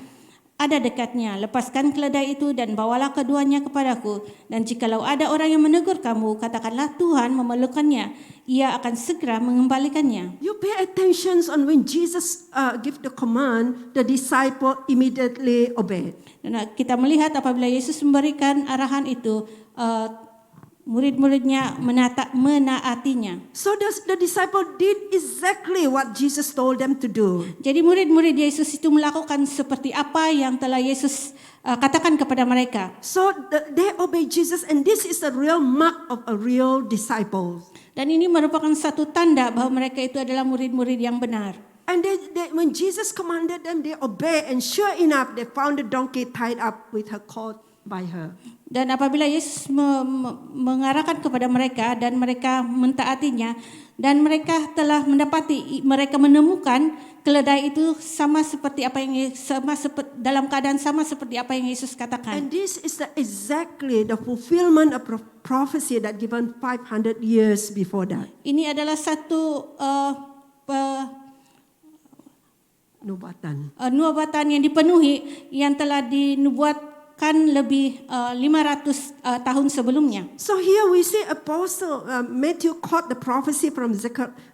ada dekatnya. Lepaskan keledai itu dan bawalah keduanya kepadaku. Dan jikalau ada orang yang menegur kamu, katakanlah Tuhan memerlukannya. Ia akan segera mengembalikannya. You pay attention on when Jesus give the command, the disciple immediately obeyed. Dan kita melihat apabila Yesus memberikan arahan itu, murid-muridnya menaatinya. So the disciple did exactly what Jesus told them to do. Jadi murid-murid Yesus itu melakukan seperti apa yang telah Yesus katakan kepada mereka. So they obey Jesus, and this is the real mark of a real disciple. Dan ini merupakan satu tanda bahwa mereka itu adalah murid-murid yang benar. And when Jesus commanded them, they obey, and sure enough, they found the donkey tied up with her cord by her. Dan apabila Yesus mengarahkan kepada mereka dan mereka mentaatinya, dan mereka telah mendapati, mereka menemukan keledai itu sama seperti apa yang dalam keadaan sama seperti apa yang Yesus katakan. And this is exactly the fulfillment of prophecy that given 500 years before that. Ini adalah satu nubuatan yang dipenuhi yang telah dinubuatkan lebih 500 tahun sebelumnya. So here we see Apostle Matthew quote the prophecy from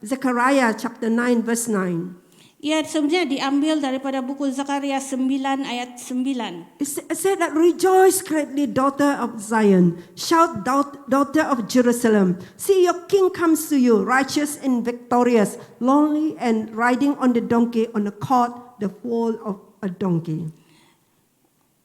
Zechariah chapter 9 verse 9. Ia sebenarnya diambil daripada buku Zakaria 9 ayat 9. It said that rejoice greatly, daughter of Zion. Shout, daughter of Jerusalem. See, your king comes to you, righteous and victorious, lonely and riding on the donkey, on the colt, the foal of a donkey.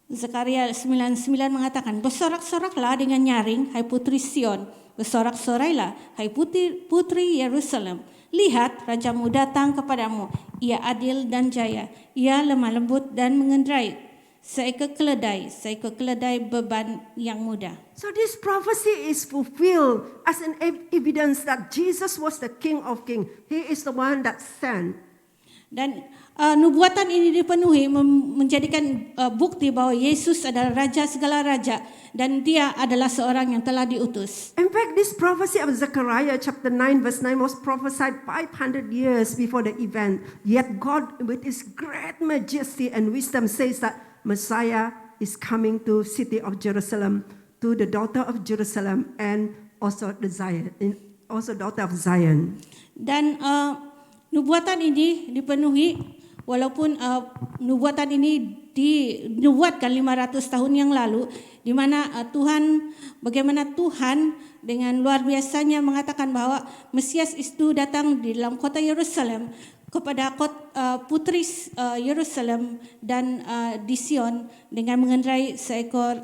Zakaria 9:9 mengatakan, bersorak-soraklah dengan nyaring, hai putri Sion. Bersorak-sorailah, hai putri Yerusalem. Lihat, rajamu datang kepadamu. Ia adil dan jaya. Ia lemah lembut dan mengendarai seekor keledai beban yang mudah. So this prophecy is fulfilled as an evidence that Jesus was the King of Kings. He is the one that sent. Dan nubuatan ini dipenuhi menjadikan bukti bahwa Yesus adalah Raja segala raja dan dia adalah seorang yang telah diutus. In fact, this prophecy of Zechariah chapter 9 verse 9 was prophesied 500 years before the event. Yet God with his great majesty and wisdom says that Messiah is coming to city of Jerusalem, to the daughter of Jerusalem and also daughter of Zion. Dan nubuatan ini dipenuhi walaupun nubuatan ini dinubuatkan 500 tahun yang lalu, di mana bagaimana Tuhan dengan luar biasanya mengatakan bahwa Mesias itu datang di dalam kota Yerusalem kepada putri Yerusalem dan di Sion dengan mengendarai seekor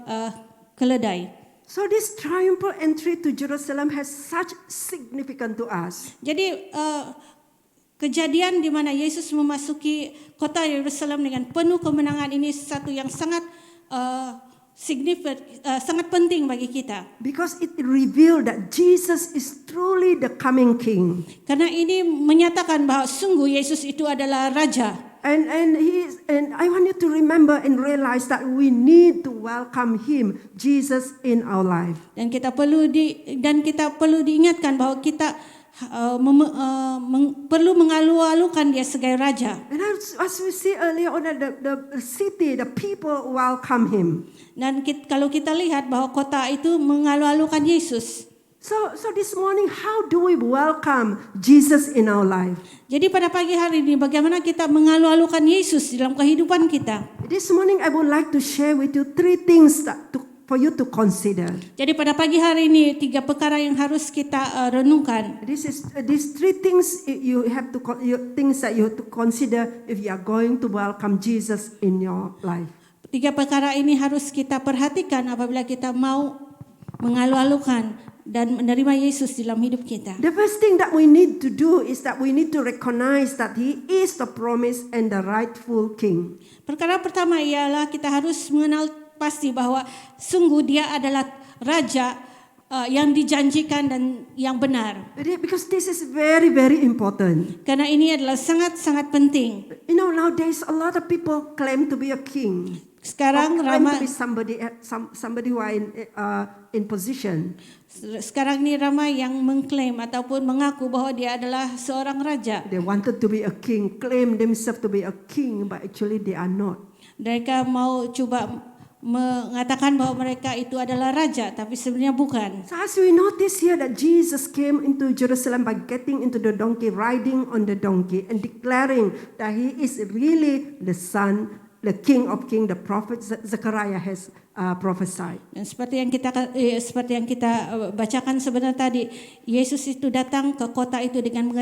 keledai. So this triumphal entry to Jerusalem has such significance to us. Jadi kejadian di mana Yesus memasuki kota Yerusalem dengan penuh kemenangan ini satu yang sangat sangat penting bagi kita. Because it revealed that Jesus is truly the coming King. Karena ini menyatakan bahwa sungguh Yesus itu adalah Raja. And I want you to remember and realize that we need to welcome Him, Jesus, in our life. Dan kita perlu diingatkan bahwa kita perlu mengalu-alukan dia sebagai Raja. And as we see earlier on, the city, the people welcome Him. Dan kalau kita lihat bahwa kota itu mengalu-alukan Yesus. So this morning, how do we welcome Jesus in our life? Jadi pada pagi hari ini bagaimana kita mengalu-alukan Yesus dalam kehidupan kita? This morning I would like to share with you 3 things for you to consider. Jadi pada pagi hari ini 3 perkara yang harus kita renungkan. These 3 things things that you have to consider if you are going to welcome Jesus in your life. 3 perkara ini harus kita perhatikan apabila kita mau mengalu-alukan dan menerima Yesus dalam hidup kita. The first thing that we need to do is that we need to recognize that He is the promised and the rightful King. Perkara pertama ialah kita harus mengenal pasti bahwa sungguh dia adalah Raja yang dijanjikan dan yang benar. Because this is very, very important. Karena ini adalah sangat-sangat penting. You know, nowadays a lot of people claim to be a king. Sekarang ramai somebody who are in position. Sekarang ini ramai yang mengklaim ataupun mengaku bahwa dia adalah seorang raja. They wanted to be a king, claim themselves to be a king, but actually they are not. Mereka mau coba mengatakan bahwa mereka itu adalah raja, tapi sebenarnya bukan. So as we notice here that Jesus came into Jerusalem by getting into the donkey, riding on the donkey, and declaring that he is really the son, the King of Kings, the prophet Zechariah has prophesied. Dan seperti yang kita bacakan sebenarnya tadi, Yesus itu datang ke kota itu dengan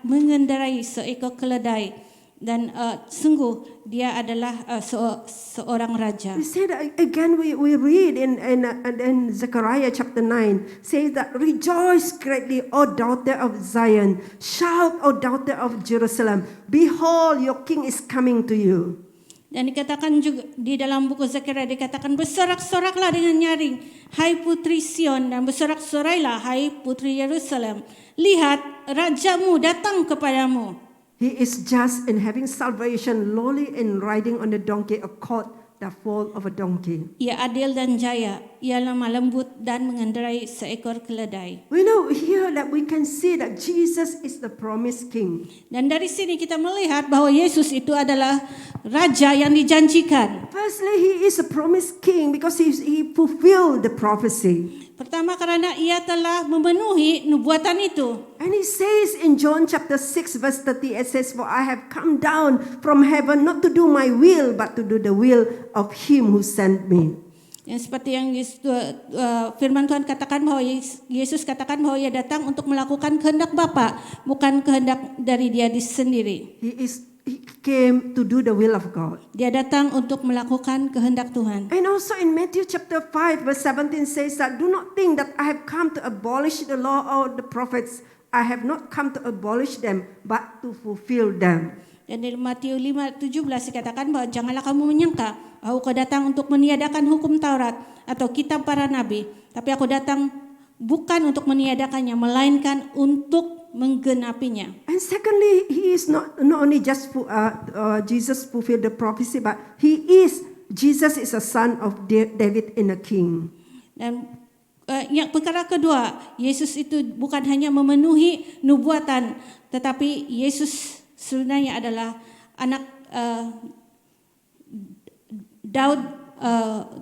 mengendarai seekor keledai. Dan sungguh dia adalah seorang raja. We say that again, we read in Zechariah chapter 9, says that rejoice greatly, O daughter of Zion. Shout, O daughter of Jerusalem. Behold, your king is coming to you. Dan dikatakan juga di dalam buku Zekaria, dikatakan bersorak-soraklah dengan nyaring, hai putri Sion, dan bersorak-sorailah, hai putri Yerusalem. Lihat, rajamu datang kepadamu. He is just in having salvation, lowly in riding on a donkey, a colt, the foal of a donkey. Ia adil dan jaya, ia lemah lembut dan mengendarai seekor keledai. We know here that we can see that Jesus is the promised king. Dan dari sini kita melihat bahwa Yesus itu adalah raja yang dijanjikan. Firstly, he is a promised king because he fulfilled the prophecy. Pertama karena ia telah memenuhi nubuatan itu. And he says in John chapter 6 verse 30, it says, for I have come down from heaven not to do my will, but to do the will of him who sent me. Yang seperti yang firman Tuhan katakan bahwa Yesus katakan bahwa ia datang untuk melakukan kehendak Bapa, bukan kehendak dari dia sendiri. He came to do the will of God. Dia datang untuk melakukan kehendak Tuhan. And also in Matthew chapter 5 verse 17 says that do not think that I have come to abolish the law or the prophets. I have not come to abolish them, but to fulfill them. Dan dari Matius 5:17 dikatakan bahwa janganlah kamu menyangka bahwa aku datang untuk meniadakan hukum Taurat atau kitab para nabi, tapi aku datang bukan untuk meniadakannya, melainkan untuk menggenapinya. And secondly, he is not only just Jesus fulfilled the prophecy, but Jesus is a son of David and a king. Dan yang perkara kedua, Yesus itu bukan hanya memenuhi nubuatan, tetapi Yesus sebenarnya adalah anak Daud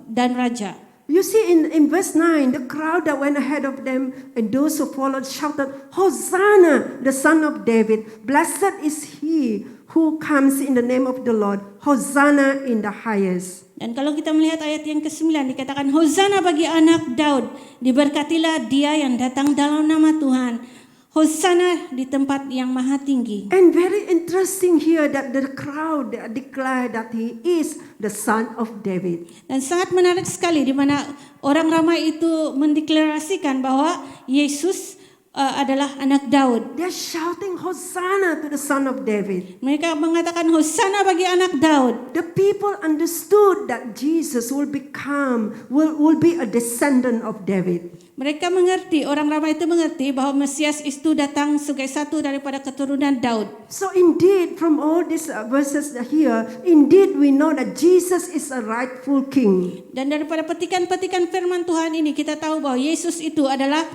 dan raja. You see in verse 9, the crowd that went ahead of them and those who followed shouted, Hosanna, the son of David. Blessed is he who comes in the name of the Lord. Hosanna in the highest. Dan kalau kita melihat ayat yang ke-9 dikatakan, Hosanna bagi anak Daud. Diberkatilah dia yang datang dalam nama Tuhan. Hosanna di tempat yang maha tinggi. And very interesting here that the crowd declared that he is the son of David. Dan sangat menarik sekali di mana orang ramai itu mendeklarasikan bahwa Yesus adalah anak Daud. They're shouting Hosanna to the son of David. Mereka mengatakan Hosanna bagi anak Daud. The people understood that Jesus will be a descendant of David. Mereka mengerti, orang ramai itu mengerti bahwa Mesias itu datang sebagai satu daripada keturunan Daud. So indeed, from all these verses here, indeed we know that Jesus is a rightful king. Dan daripada petikan-petikan firman Tuhan ini kita tahu bahwa Yesus itu adalah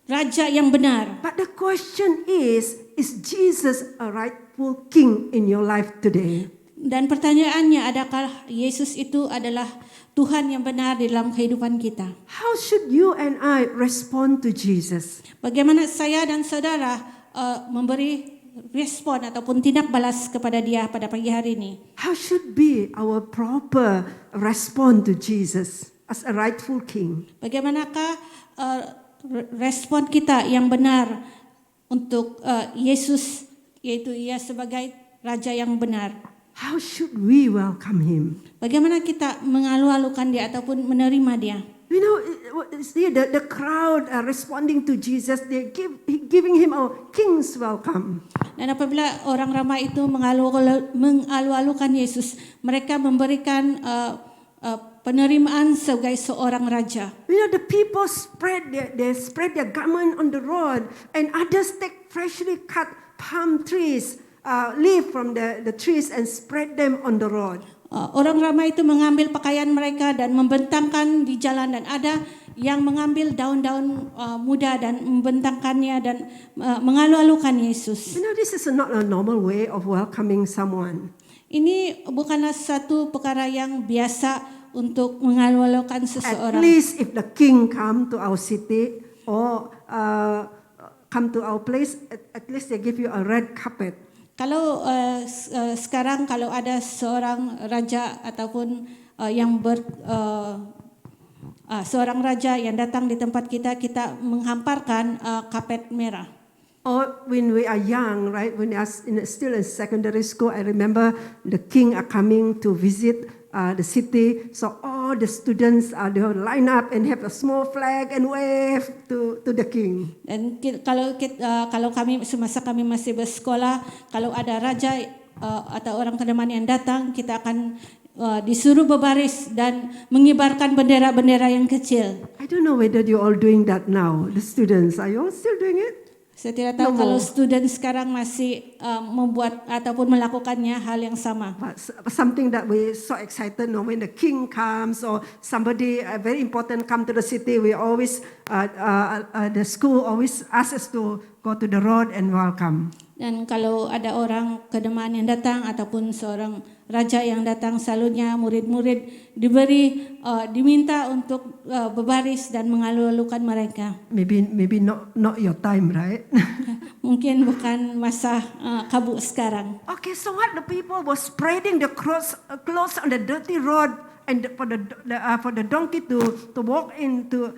raja yang benar. But the question is Jesus a rightful king in your life today? Dan pertanyaannya, adakah Yesus itu adalah Tuhan yang benar di dalam kehidupan kita? How should you and I respond to Jesus? Bagaimana saya dan saudara memberi respon ataupun tindak balas kepada dia pada pagi hari ini? How should be our proper response to Jesus as a rightful king? Bagaimanakah respon kita yang benar untuk Yesus, yaitu ia sebagai raja yang benar? How should we welcome him? Bagaimana kita mengalu-alukan dia ataupun menerima dia? You know, see the crowd are responding to Jesus. They're giving him a king's welcome. Dan apabila orang ramai itu mengalu-alukan Yesus, mereka memberikan penerimaan sebagai seorang raja. You know, the people spread their garment on the road, and others take freshly cut palm trees. Leaf from the trees and spread them on the road. Orang ramai itu mengambil pakaian mereka dan membentangkan di jalan, dan ada yang mengambil daun-daun muda dan membentangkannya dan mengalu-alukan Yesus. You know, this is not a normal way of welcoming someone. Ini bukanlah satu perkara yang biasa untuk mengalu-alukan At seseorang. least if the king come to our city or come to our place, at least they give you a red carpet. Kalau sekarang kalau ada seorang raja ataupun seorang raja yang datang di tempat kita, kita menghamparkan kapet merah. Or when we are young, right? When I was still in secondary school, I remember the king are coming to visit the city. So all the students they will line up and have a small flag and wave to the king. Dan kalau kami semasa kami masih bersekolah, kalau ada raja atau orang kedeman yang datang, kita akan disuruh berbaris dan mengibarkan bendera-bendera yang kecil. I don't know whether you all doing that now. The students, are you all still doing it? Saya tidak tahu kalau student sekarang masih membuat ataupun melakukannya hal yang sama. But something that we so excited, when the king comes or somebody very important come to the city, we always the school always asks us to go to the road and welcome. Dan kalau ada orang kedeman yang datang ataupun seorang raja yang datang, selalunya murid-murid diminta untuk berbaris dan mengalu-alukan mereka. Maybe not your time, right? Mungkin bukan masa kabut sekarang. Okay, so what the people were spreading the clothes on the dirty road and for the donkey to walk into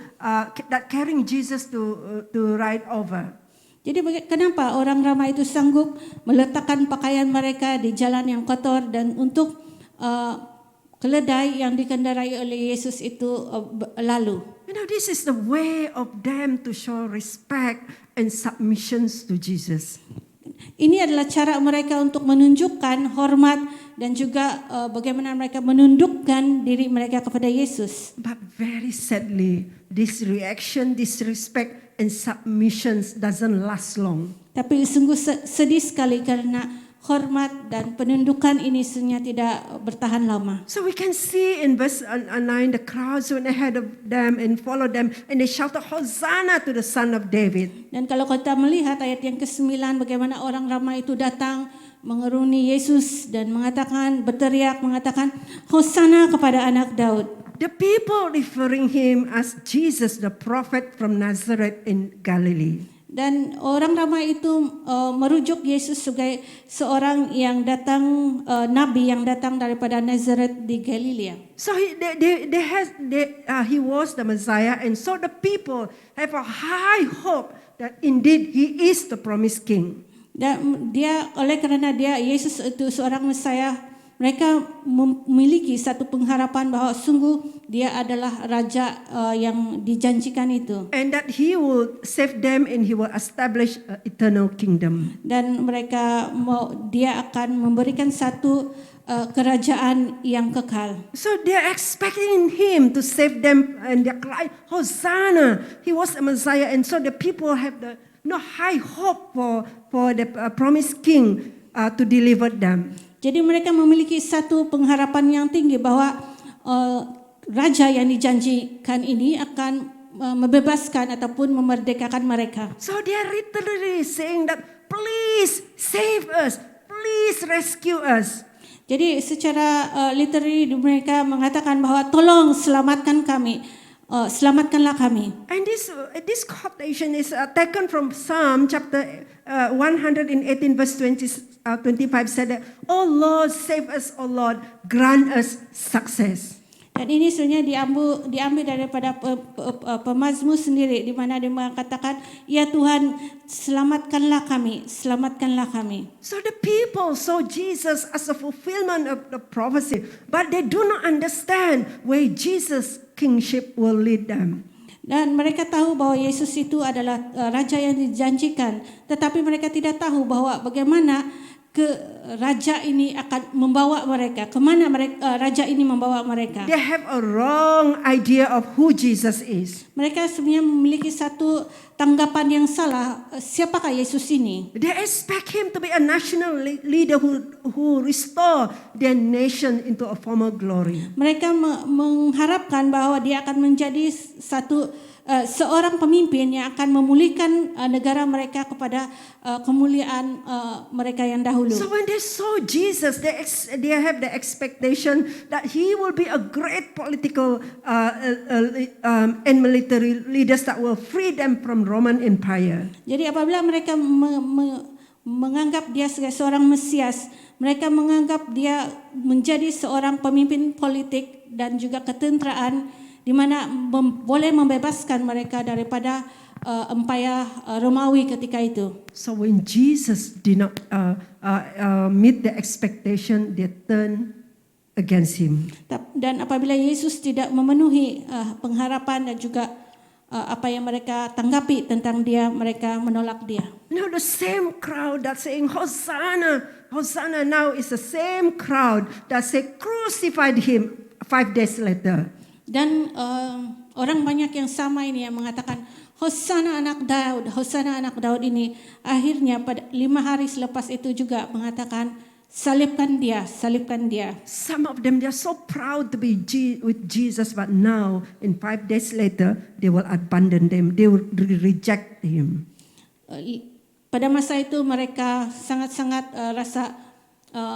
that carrying Jesus to ride over. Jadi kenapa orang ramai itu sanggup meletakkan pakaian mereka di jalan yang kotor dan untuk keledai yang dikendarai oleh Yesus itu lalu? This is the way of them to show respect and submissions to Jesus. Ini adalah cara mereka untuk menunjukkan hormat dan juga bagaimana mereka menundukkan diri mereka kepada Yesus. But very sadly, this reaction, this respect and submissions doesn't last long. Tapi sungguh sedih sekali karena hormat dan penundukan ini sebenarnya tidak bertahan lama. So we can see in verse 9, the crowds went ahead of them and followed them, and they shouted, Hosanna to the Son of David. Dan kalau kita melihat ayat yang ke-9, bagaimana orang ramai itu datang mengeruni Yesus dan berteriak mengatakan, Hosanna kepada anak Daud. The people referring him as Jesus, the prophet from Nazareth in Galilee. Dan orang ramai itu merujuk Yesus sebagai seorang yang datang, nabi yang datang daripada Nazareth di Galilea. So he was the Messiah, and so the people have a high hope that indeed he is the promised king. Dan oleh karena Yesus itu seorang Mesias, mereka memiliki satu pengharapan bahwa sungguh dia adalah raja yang dijanjikan itu. And that he will save them and he will establish an eternal kingdom. Dan dia akan memberikan satu kerajaan yang kekal. So they are expecting him to save them, and they cry, Hosanna! He was a Messiah, and so the people have the high hope for the promised king to deliver them. Jadi mereka memiliki satu pengharapan yang tinggi bahwa raja yang dijanjikan ini akan membebaskan ataupun memerdekakan mereka. So they are literally saying that, please save us, please rescue us. Jadi secara literally mereka mengatakan bahwa tolong selamatkan kami, selamatkanlah kami. And this quotation is taken from Psalm chapter 118 verse 25 said that, Oh Lord, save us, O Lord, grant us success. Dan ini sebenarnya diambil daripada pemazmur sendiri, di mana dia mengatakan, Ya Tuhan, selamatkanlah kami, selamatkanlah kami. So the people saw Jesus as a fulfillment of the prophecy, but they do not understand where Jesus' kingship will lead them. Dan mereka tahu bahwa Yesus itu adalah raja yang dijanjikan, tetapi mereka tidak tahu bahwa bagaimana raja ini akan membawa mereka, kemana raja ini membawa mereka. They have a wrong idea of who Jesus is. Mereka sebenarnya memiliki satu tanggapan yang salah, siapakah Yesus ini? They expect him to be a national leader who restore their nation into a former glory. Mereka mengharapkan bahwa dia akan menjadi satu seorang pemimpin yang akan memulihkan negara mereka kepada kemuliaan mereka yang dahulu. So when they saw Jesus, they have the expectation that he will be a great political and military leaders that will free them from Roman Empire. Jadi apabila mereka menganggap dia sebagai seorang Mesias, mereka menganggap dia menjadi seorang pemimpin politik dan juga ketenteraan di mana boleh membebaskan mereka daripada empayar Romawi ketika itu. So when Jesus did not meet the expectation, they turned against him. Dan apabila Yesus tidak memenuhi pengharapan dan juga apa yang mereka tanggapi tentang dia, mereka menolak dia. You know, the same crowd that's saying Hosanna, Hosanna now is the same crowd that say crucified him 5 days later. Dan orang banyak yang sama ini yang mengatakan Hosana anak Daud, Hosana anak Daud ini akhirnya pada 5 hari selepas itu juga mengatakan salibkan dia, salibkan dia. Some of them, they're so proud to be with Jesus, but now in 5 days later they will abandon them, they will reject him. Pada masa itu mereka sangat-sangat rasa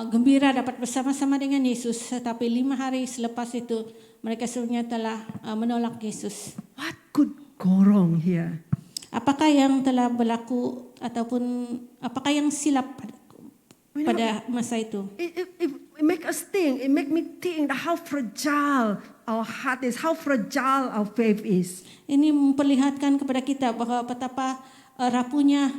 gembira dapat bersama-sama dengan Yesus, tetapi 5 hari selepas itu mereka sebenarnya telah menolak Yesus. What could go wrong here? Apakah yang telah berlaku ataupun apakah yang silap pada masa itu? It make us think, it make me think how fragile our heart is, how fragile our faith is. Ini memperlihatkan kepada kita bahwa betapa rapuhnya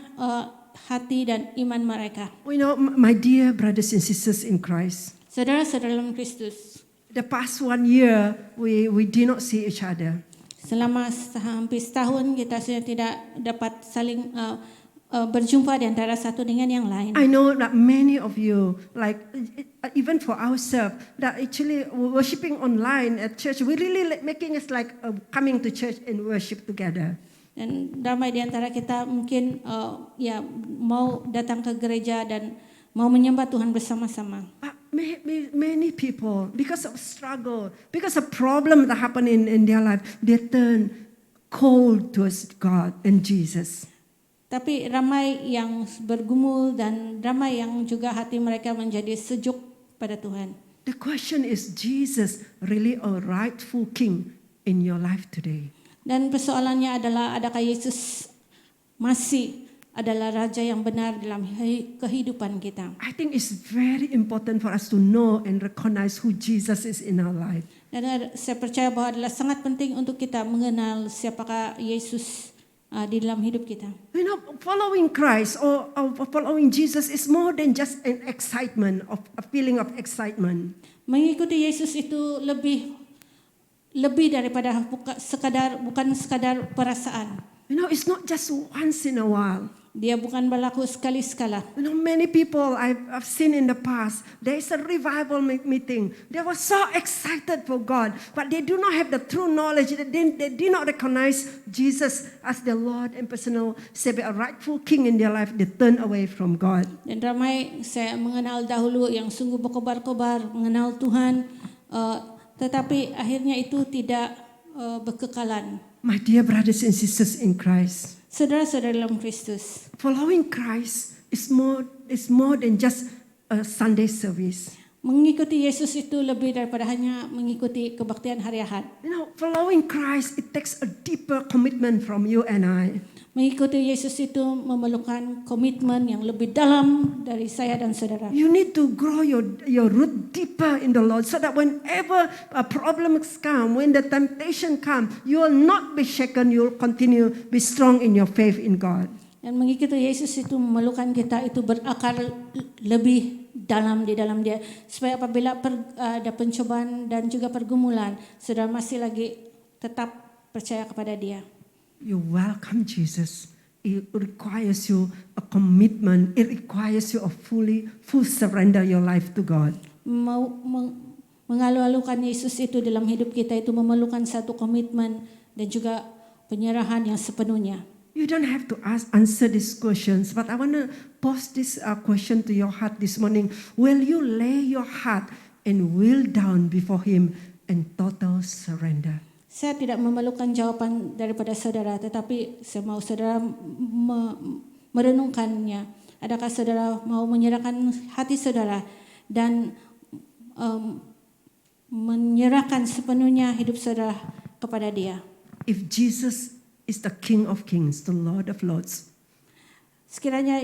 hati dan iman mereka. You know, my dear brothers and sisters in Christ, Saudara-saudara dalam Kristus, the past 1 year we did not see each other. selama hampir setahun kita sudah tidak dapat saling berjumpa di antara satu dengan yang lain. I know that many of you, like even for ourselves, that actually worshiping online at church, we really making us like coming to church and worship together. Dan ramai di antara kita mungkin ya mau datang ke gereja dan mau menyembah Tuhan bersama-sama. But many people, because of struggle, because of problem that happen in their life, they turn cold towards God and Jesus. Tapi ramai yang bergumul dan ramai yang juga hati mereka menjadi sejuk pada Tuhan. The question is, Jesus really a rightful king in your life today? Dan persoalannya adalah, adakah Yesus masih adalah Raja yang benar dalam kehidupan kita? I think it's very important for us to know and recognize who Jesus is in our life. Dan saya percaya bahwa adalah sangat penting untuk kita mengenal siapakah Yesus di dalam hidup kita. You know, following Christ or following Jesus is more than just an excitement, of a feeling of excitement. Mengikuti Yesus itu lebih daripada bukan sekadar perasaan. You know, it's not just once in a while. Dia bukan berlaku sekali-sekala. You know, many people I've seen in the past, there is a revival meeting. They were so excited for God, but they do not have the true knowledge. They did not recognize Jesus as their Lord and personal Savior, a rightful King in their life. They turn away from God. Dan ramai saya mengenal dahulu yang sungguh berkobar-kobar mengenal Tuhan, tetapi akhirnya itu tidak berkekalan. My dear brothers and sisters in Christ, Saudara-saudara dalam Kristus, following Christ is more than just a Sunday service. mengikuti Yesus itu lebih daripada hanya mengikuti kebaktian hari Ahad. You know, following Christ, it takes a deeper commitment from you and I. Mengikuti Yesus itu memerlukan komitmen yang lebih dalam dari saya dan saudara. You need to grow your root deeper in the Lord, so that whenever problems come, when the temptation come, you will not be shaken. You will continue be strong in your faith in God. Dan mengikuti Yesus itu memerlukan kita itu berakar lebih dalam di dalam Dia, supaya apabila ada pencobaan dan juga pergumulan, saudara masih lagi tetap percaya kepada Dia. You welcome Jesus. It requires you a commitment. It requires you a full surrender your life to God. Mengalu-alukan Yesus itu dalam hidup kita itu memerlukan satu komitmen dan juga penyerahan yang sepenuhnya. You don't have to answer these questions, but I want to pose this question to your heart this morning. Will you lay your heart and will down before Him in total surrender? Saya tidak memerlukan jawaban daripada saudara, tetapi saya mau saudara merenungkannya. Adakah saudara mau menyerahkan hati saudara dan menyerahkan sepenuhnya hidup saudara kepada Dia? If Jesus is the King of Kings, the Lord of Lords, Sekiranya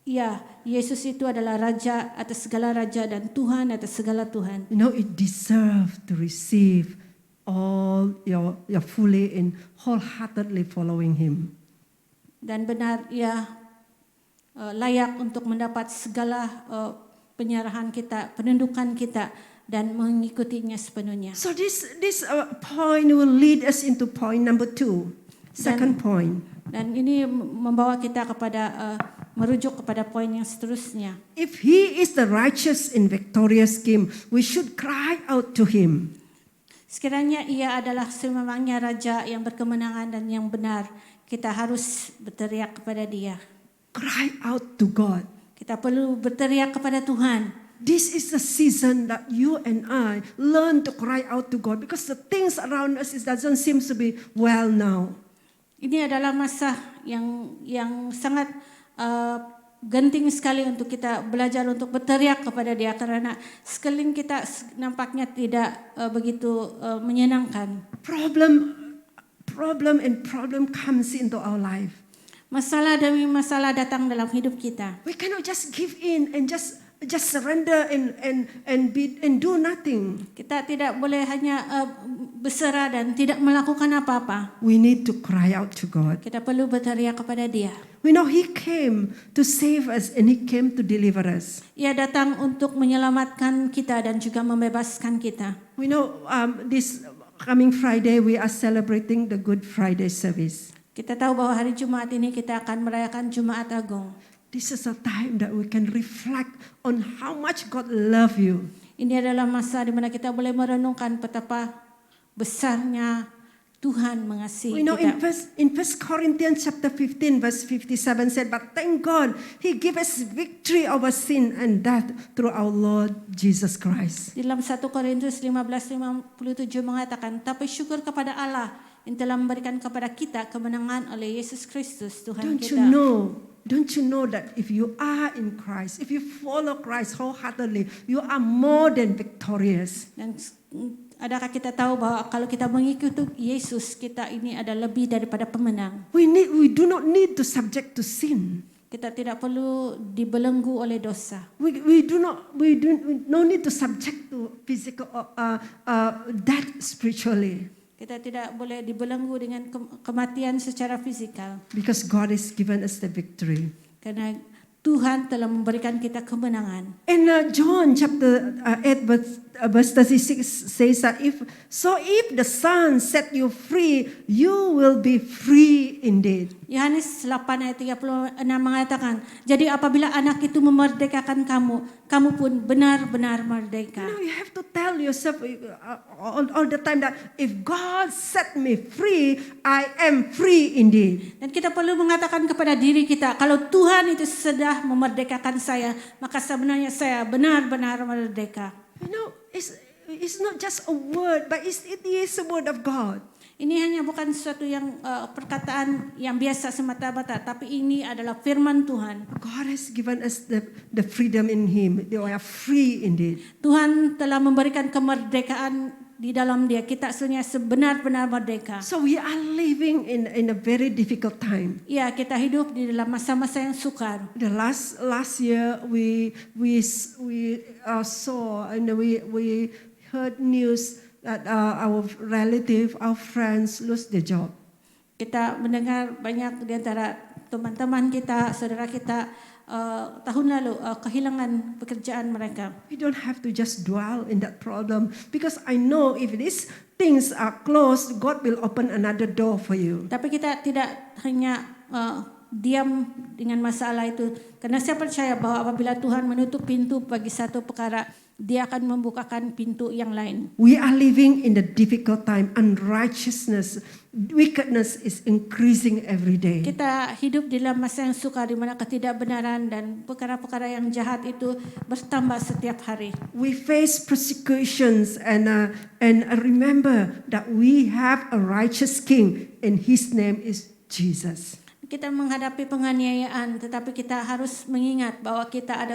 ya, Yesus itu adalah Raja atas segala Raja dan Tuhan atas segala Tuhan. you know, it deserves to receive all your fully and wholeheartedly following Him. Dan benar ia layak untuk mendapat segala penyerahan kita, penundukan kita, dan mengikutinya sepenuhnya. So this point will lead us into point number 2. Second point. Dan ini membawa kita kepada merujuk kepada poin yang seterusnya. If He is the righteous and victorious King, we should cry out to Him. Sekiranya ia adalah sememangnya Raja yang berkemenangan dan yang benar, kita harus berteriak kepada Dia. Cry out to God. Kita perlu berteriak kepada Tuhan. This is the season that you and I learn to cry out to God because the things around us doesn't seem to be well now. Ini adalah masa yang sangat genting sekali untuk kita belajar untuk berteriak kepada Dia, karena sekeliling kita nampaknya tidak begitu menyenangkan. Problem comes into our life. Masalah demi masalah datang dalam hidup kita. We cannot just give in and just surrender and do nothing. Kita tidak boleh hanya berserah dan tidak melakukan apa-apa. We need to cry out to God. Kita perlu berteriak kepada Dia. We know He came to save us and He came to deliver us. Ia datang untuk menyelamatkan kita dan juga membebaskan kita. We know this coming Friday we are celebrating the Good Friday service. Kita tahu bahwa hari Jumat ini kita akan merayakan Jumat Agung. This is a time that we can reflect on how much God loves you. Ini adalah masa di mana kita boleh merenungkan betapa besarnya Tuhan mengasihi We know kita. in 1 Corinthians chapter 15 verse 57 said, but thank God He gave us victory over sin and death through our Lord Jesus Christ. Di dalam 1 Korintus 15:57 mengatakan, tapi syukur kepada Allah yang telah memberikan kepada kita kemenangan oleh Yesus Kristus Tuhan kita. Don't you know that if you are in Christ, if you follow Christ wholeheartedly, you are more than victorious. Dan adakah kita tahu bahwa kalau kita mengikuti Yesus, kita ini ada lebih daripada pemenang. We do not need to subject to sin. Kita tidak perlu dibelenggu oleh dosa. We do no need to subject to physical death spiritually. Kita tidak boleh dibelenggu dengan kematian secara fisikal. Because God has given us the victory. Karena Tuhan telah memberikan kita kemenangan. In John chapter 8 verse 36 says that if the Son set you free, you will be free indeed. Yohanes 8 ayat 36 mengatakan, jadi apabila anak itu memerdekakan kamu, kamu pun benar-benar merdeka. You have to tell yourself all the time that if God set me free, I am free indeed. Dan kita perlu mengatakan kepada diri kita, kalau Tuhan itu sudah memerdekakan saya, maka sebenarnya saya benar-benar merdeka. It's not just a word, but it is a word of God. Ini hanya bukan sesuatu yang perkataan yang biasa semata-mata, tapi ini adalah firman Tuhan. God has given us the freedom in Him. We are free indeed. Tuhan telah memberikan kemerdekaan di dalam Dia. Kita sebenarnya sebenar-benar merdeka. So we are living in a very difficult time. Ya, kita hidup di dalam masa-masa yang sukar. The last year we saw and we heard news that our friends lose their job. Kita mendengar banyak di antara teman-teman kita, saudara kita tahun lalu kehilangan pekerjaan mereka. We don't have to just dwell in that problem because I know if these things are closed, God will open another door for you. Tapi kita tidak hanya diam dengan masalah itu. Karena saya percaya bahwa apabila Tuhan menutup pintu bagi satu perkara, Dia akan membukakan pintu yang lain. We are living in the difficult time. Unrighteousness, wickedness is increasing every day. Kita hidup di dalam masa yang sukar di mana ketidakbenaran dan perkara-perkara yang jahat itu bertambah setiap hari. We face persecutions and remember that we have a righteous king and his name is Jesus. Kita menghadapi penganiayaan, tetapi kita harus mengingat bahwa kita ada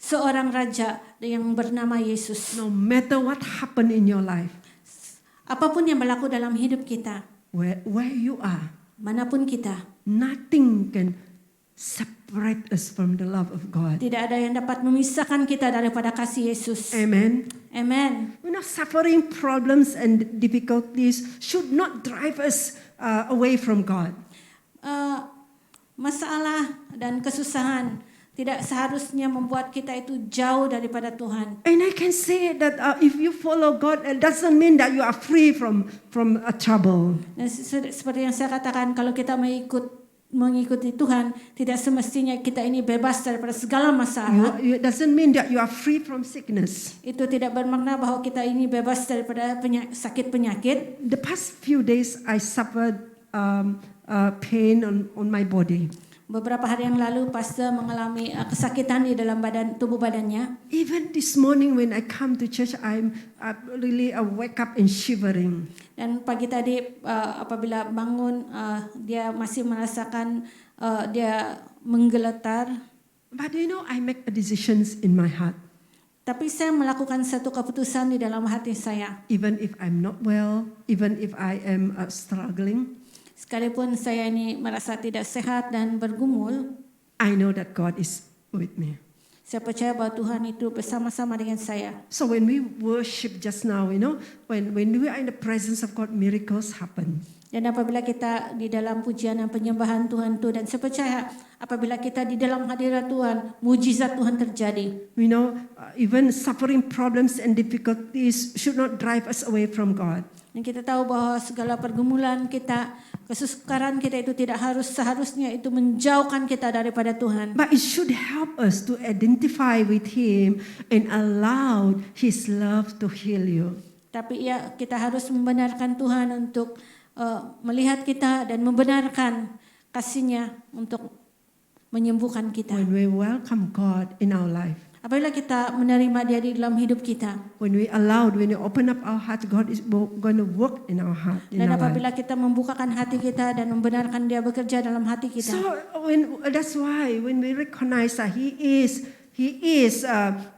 seorang raja yang bernama Yesus. No matter what happened in your life, Apapun yang berlaku dalam hidup kita, where you are, manapun kita, nothing can separate us from the love of God. tidak ada yang dapat memisahkan kita daripada kasih Yesus. Amen. Amen. You know, suffering, problems, and difficulties should not drive us away from God. Masalah dan kesusahan tidak seharusnya membuat kita itu jauh daripada Tuhan. And I can say that if you follow God, it doesn't mean that you are free from trouble. Dan seperti yang saya katakan, kalau kita mengikuti Tuhan, tidak semestinya kita ini bebas daripada segala masalah. It doesn't mean that you are free from sickness. Itu tidak bermakna bahwa kita ini bebas daripada sakit penyakit. The past few days, I suffered pain on my body. Beberapa hari yang lalu, pastor mengalami kesakitan di dalam tubuh badannya. Even this morning when I come to church, I really wake up and shivering. Dan pagi tadi apabila bangun, dia masih merasakan dia menggeletar. But you know, I make decisions in my heart. Tapi saya melakukan satu keputusan di dalam hati saya. Even if I'm not well, even if I am struggling, Sekalipun saya ini merasa tidak sehat dan bergumul, I know that God is with me. saya percaya bahwa Tuhan itu bersama-sama dengan saya. So when we worship just now, you know, when we are in the presence of God, miracles happen. Dan apabila kita di dalam pujian dan penyembahan Tuhan itu, dan saya percaya apabila kita di dalam hadirat Tuhan, mujizat Tuhan terjadi. We know even suffering, problems, and difficulties should not drive us away from God. Dan kita tahu bahwa segala pergumulan kita, kesukaran kita itu tidak seharusnya itu menjauhkan kita daripada Tuhan. But it should help us to identify with Him and allow His love to heal you. Tapi ya, kita harus membenarkan Tuhan untuk melihat kita dan membenarkan kasih-Nya untuk menyembuhkan kita. When we welcome God in our life, Apabila kita menerima Dia di dalam hidup kita, when we open up our heart, God is going to work in our heart. In dan our life. apabila kita membukakan hati kita dan membenarkan Dia bekerja dalam hati kita. So that's why when we recognize that He is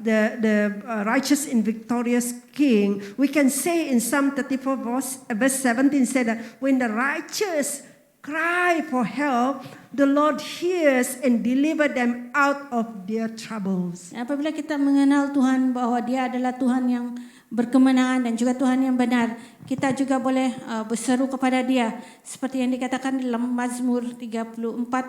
the righteous and victorious King, we can say in Psalm 34 verse 17 said that when the righteous cry for help, the Lord hears and deliver them out of their troubles. Apabila kita mengenal Tuhan bahwa Dia adalah Tuhan yang berkemenangan dan juga Tuhan yang benar, kita juga boleh berseru kepada Dia seperti yang dikatakan dalam Mazmur 34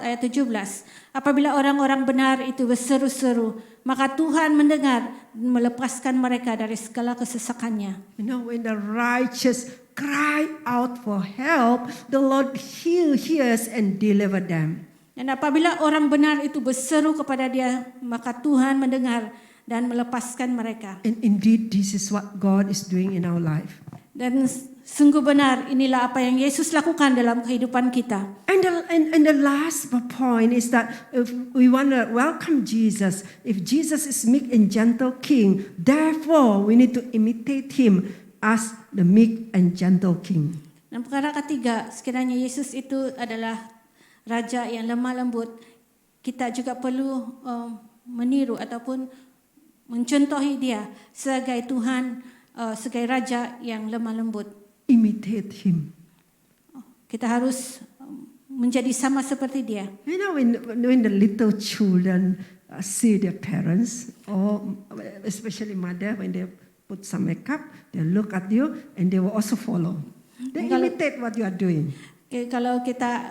ayat 17. Apabila orang-orang benar itu berseru-seru, maka Tuhan mendengar dan melepaskan mereka dari segala kesesakannya. You know, when the righteous cry out for help, the Lord hears and deliver them. Dan apabila orang benar itu berseru kepada Dia, maka Tuhan mendengar dan melepaskan mereka. And indeed, this is what God is doing in our life. Dan sungguh benar, inilah apa yang Yesus lakukan dalam kehidupan kita. And the last point is that if we want to welcome Jesus, if Jesus is meek and gentle King, therefore we need to imitate Him as the meek and gentle King. Dan perkara ketiga, sekiranya Yesus itu adalah Raja yang lemah lembut, kita juga perlu meniru ataupun mencontohi Dia sebagai Tuhan, sebagai Raja yang lemah lembut. Imitate Him. Kita harus menjadi sama seperti Dia. You know, when the little children see their parents, or especially mother, when they put some makeup, they look at you and they will also follow. They imitate what you are doing. Kalau kita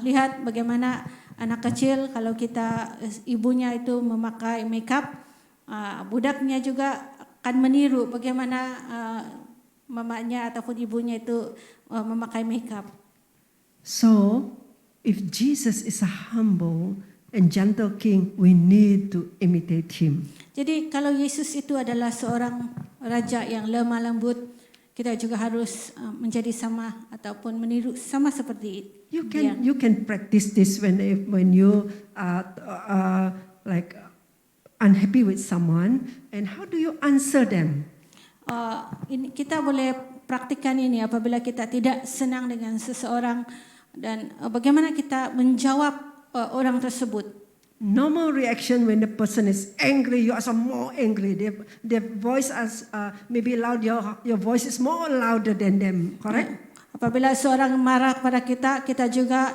lihat bagaimana anak kecil, kalau kita ibunya itu memakai makeup, budaknya juga akan meniru bagaimana mamanya ataupun ibunya itu memakai makeup. So, if Jesus is a humble and gentle king, we need to imitate him. Jadi kalau Yesus itu adalah seorang raja yang lemah lembut, kita juga harus menjadi sama ataupun meniru sama seperti dia. You can practice this when you like unhappy with someone, and how do you answer them? Ini kita boleh praktikkan ini apabila kita tidak senang dengan seseorang dan bagaimana kita menjawab orang tersebut. Normal reaction when the person is angry, you are some more angry. Their voice is maybe loud. Your voice is more louder than them. Correct? Apabila seorang marah kepada kita, kita juga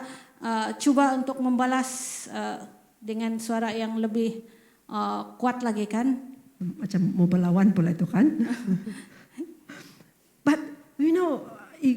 cuba untuk membalas dengan suara yang lebih kuat lagi kan? Macam mau berlawan pula itu kan? But you know,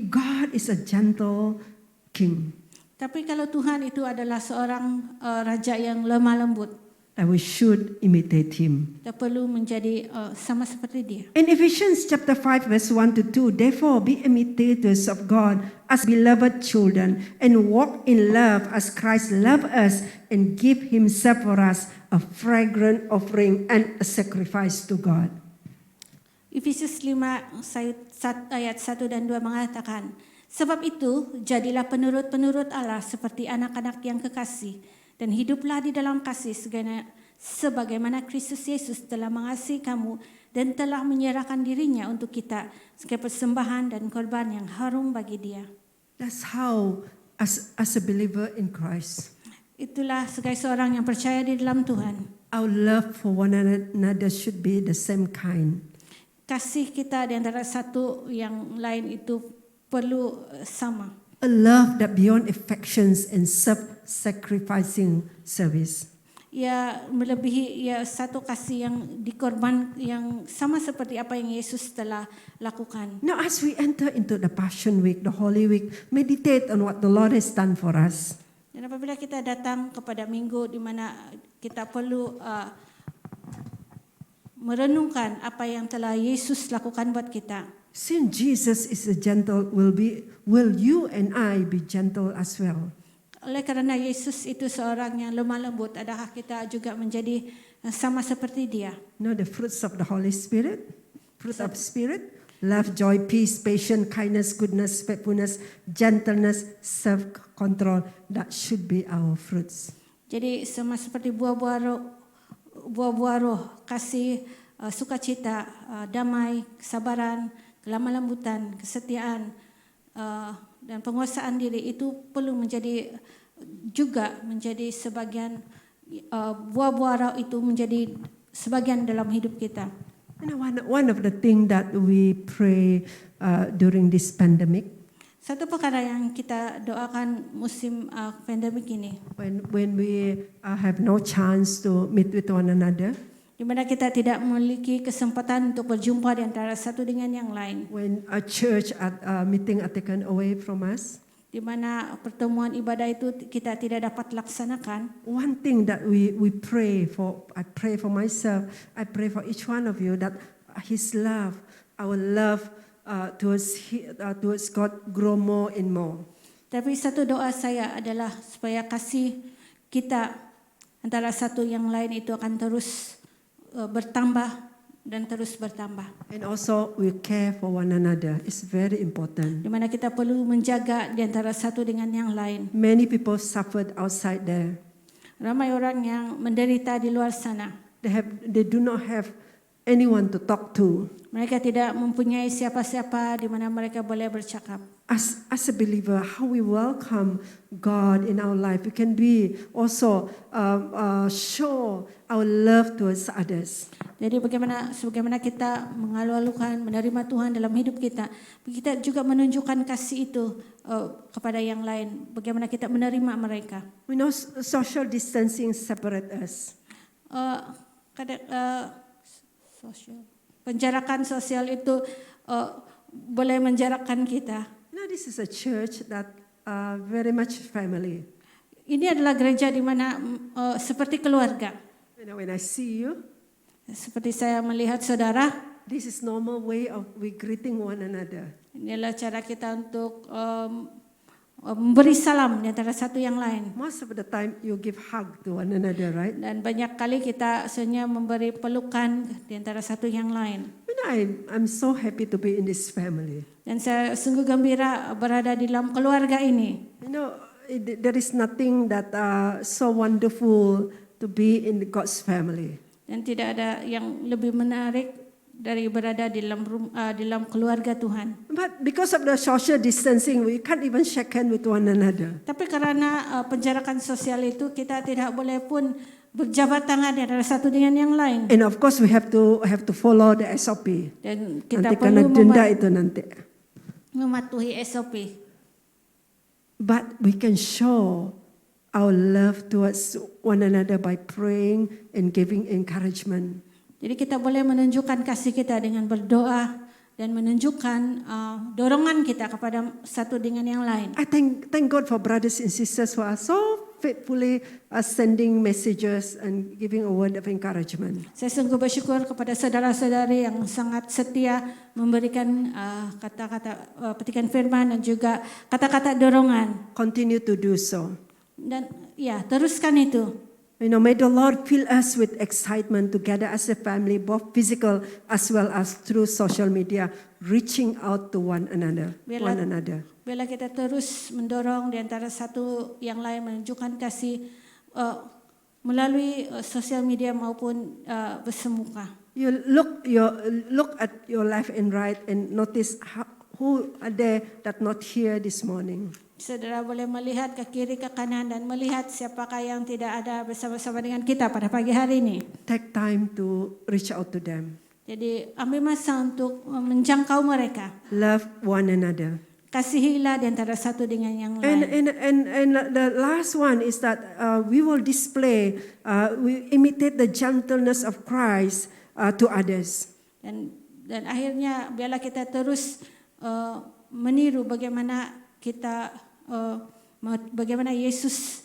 God is a gentle king. Tapi kalau Tuhan itu adalah seorang raja yang lemah lembut, And we should imitate him. kita perlu menjadi sama seperti dia. In Ephesians chapter 5 verse 1 to 2, therefore be imitators of God as beloved children and walk in love as Christ loved us and give himself for us a fragrant offering and a sacrifice to God. Efesus 5 ayat 1 dan 2 mengatakan, sebab itu jadilah penurut-penurut Allah seperti anak-anak yang kekasih dan hiduplah di dalam kasih sebagaimana Kristus Yesus telah mengasihi kamu dan telah menyerahkan dirinya untuk kita sebagai persembahan dan korban yang harum bagi Dia. That's how, as a believer in Christ, Itulah sebagai seorang yang percaya di dalam Tuhan, our love for one another should be the same kind. kasih kita di antara satu yang lain itu perlu sama. A love that beyond affections and self-sacrificing service. Ya melebihi ya satu kasih yang dikorban yang sama seperti apa yang Yesus telah lakukan. Now as we enter into the Passion Week, the Holy Week, meditate on what the Lord has done for us. Dan apabila kita datang kepada minggu di mana kita perlu merenungkan apa yang telah Yesus lakukan buat kita. Since Jesus is a gentle, will you and I be gentle as well? Oleh kerana Yesus itu seorang yang lemah lembut, adakah kita juga menjadi sama seperti Dia? Know the fruits of the Holy Spirit? Fruit of Spirit? Love, joy, peace, patience, kindness, goodness, faithfulness, gentleness, self-control. That should be our fruits. Jadi sama seperti buah-buah roh, kasih, sukacita, damai, kesabaran, kelemah lembutan, kesetiaan, dan penguasaan diri itu perlu menjadi sebagian buah-buah roh itu menjadi sebagian dalam hidup kita. And one of the things that we pray during this pandemic, Satu perkara yang kita doakan musim pandemik ini, when we have no chance to meet with one another, di mana kita tidak memiliki kesempatan untuk berjumpa di antara satu dengan yang lain, when a church meeting are taken away from us, di mana pertemuan ibadah itu kita tidak dapat laksanakan. one thing that we pray for, I pray for myself, I pray for each one of you, that His love, our love towards God grow more and more. Tapi satu doa saya adalah supaya kasih kita antara satu yang lain itu akan terus bertambah dan terus bertambah. And also we care for one another. It's very important. Di mana kita perlu menjaga di antara satu dengan yang lain. Many people suffered outside there. Ramai orang yang menderita di luar sana. They do not have anyone to talk to. Mereka tidak mempunyai siapa-siapa di mana mereka boleh bercakap. As a believer, how we welcome God in our life, we can be also show our love towards others. Jadi sebagaimana kita mengalu-alukan menerima Tuhan dalam hidup kita, kita juga menunjukkan kasih itu kepada yang lain. Bagaimana kita menerima mereka. We know social distancing separate us. Penjarakan sosial itu boleh menjarakkan kita. Now this is a church that very much family. Ini adalah gereja di mana seperti keluarga. When I see you, seperti saya melihat saudara, this is normal way of we greeting one another. Inilah cara kita untuk memberi salam di antara satu yang lain. Most of the time you give hug to one another, right? Dan banyak kali kita sebenarnya memberi pelukan di antara satu yang lain. I'm so happy to be in this family. Dan saya sungguh gembira berada di dalam keluarga ini. There is nothing that so wonderful to be in God's family. Dan tidak ada yang lebih menarik dari berada di dalam keluarga Tuhan. But because of the social distancing, we can't even shake hand with one another. Tapi karena penjarakan sosial itu, kita tidak boleh pun berjabat tangan antara satu dengan yang lain. And of course, we have to follow the SOP. Dan kita Nanti kena perlu denda itu nanti. mematuhi SOP. But we can show our love towards one another by praying and giving encouragement. Jadi kita boleh menunjukkan kasih kita dengan berdoa dan menunjukkan dorongan kita kepada satu dengan yang lain. I thank God for brothers and sisters who are so faithfully sending messages and giving a word of encouragement. Saya sungguh bersyukur kepada saudara-saudari yang sangat setia memberikan kata-kata petikan firman dan juga kata-kata dorongan. Continue to do so. Dan ya, teruskan itu. May the Lord fill us with excitement together as a family, both physical as well as through social media, reaching out to one another. Bila kita terus mendorong di antara satu yang lain menunjukkan kasih melalui sosial media maupun bersemuka. You look at your left and right and notice who are there that not here this morning. Saudara boleh melihat ke kiri ke kanan dan melihat siapakah yang tidak ada bersama-sama dengan kita pada pagi hari ini. Take time to reach out to them. Jadi ambil masa untuk menjangkau mereka. Love one another. Kasihilah di antara satu dengan yang lain. And the last one is that we will display, we imitate the gentleness of Christ to others. Dan akhirnya biarlah kita terus meniru bagaimana kita bagaimana Yesus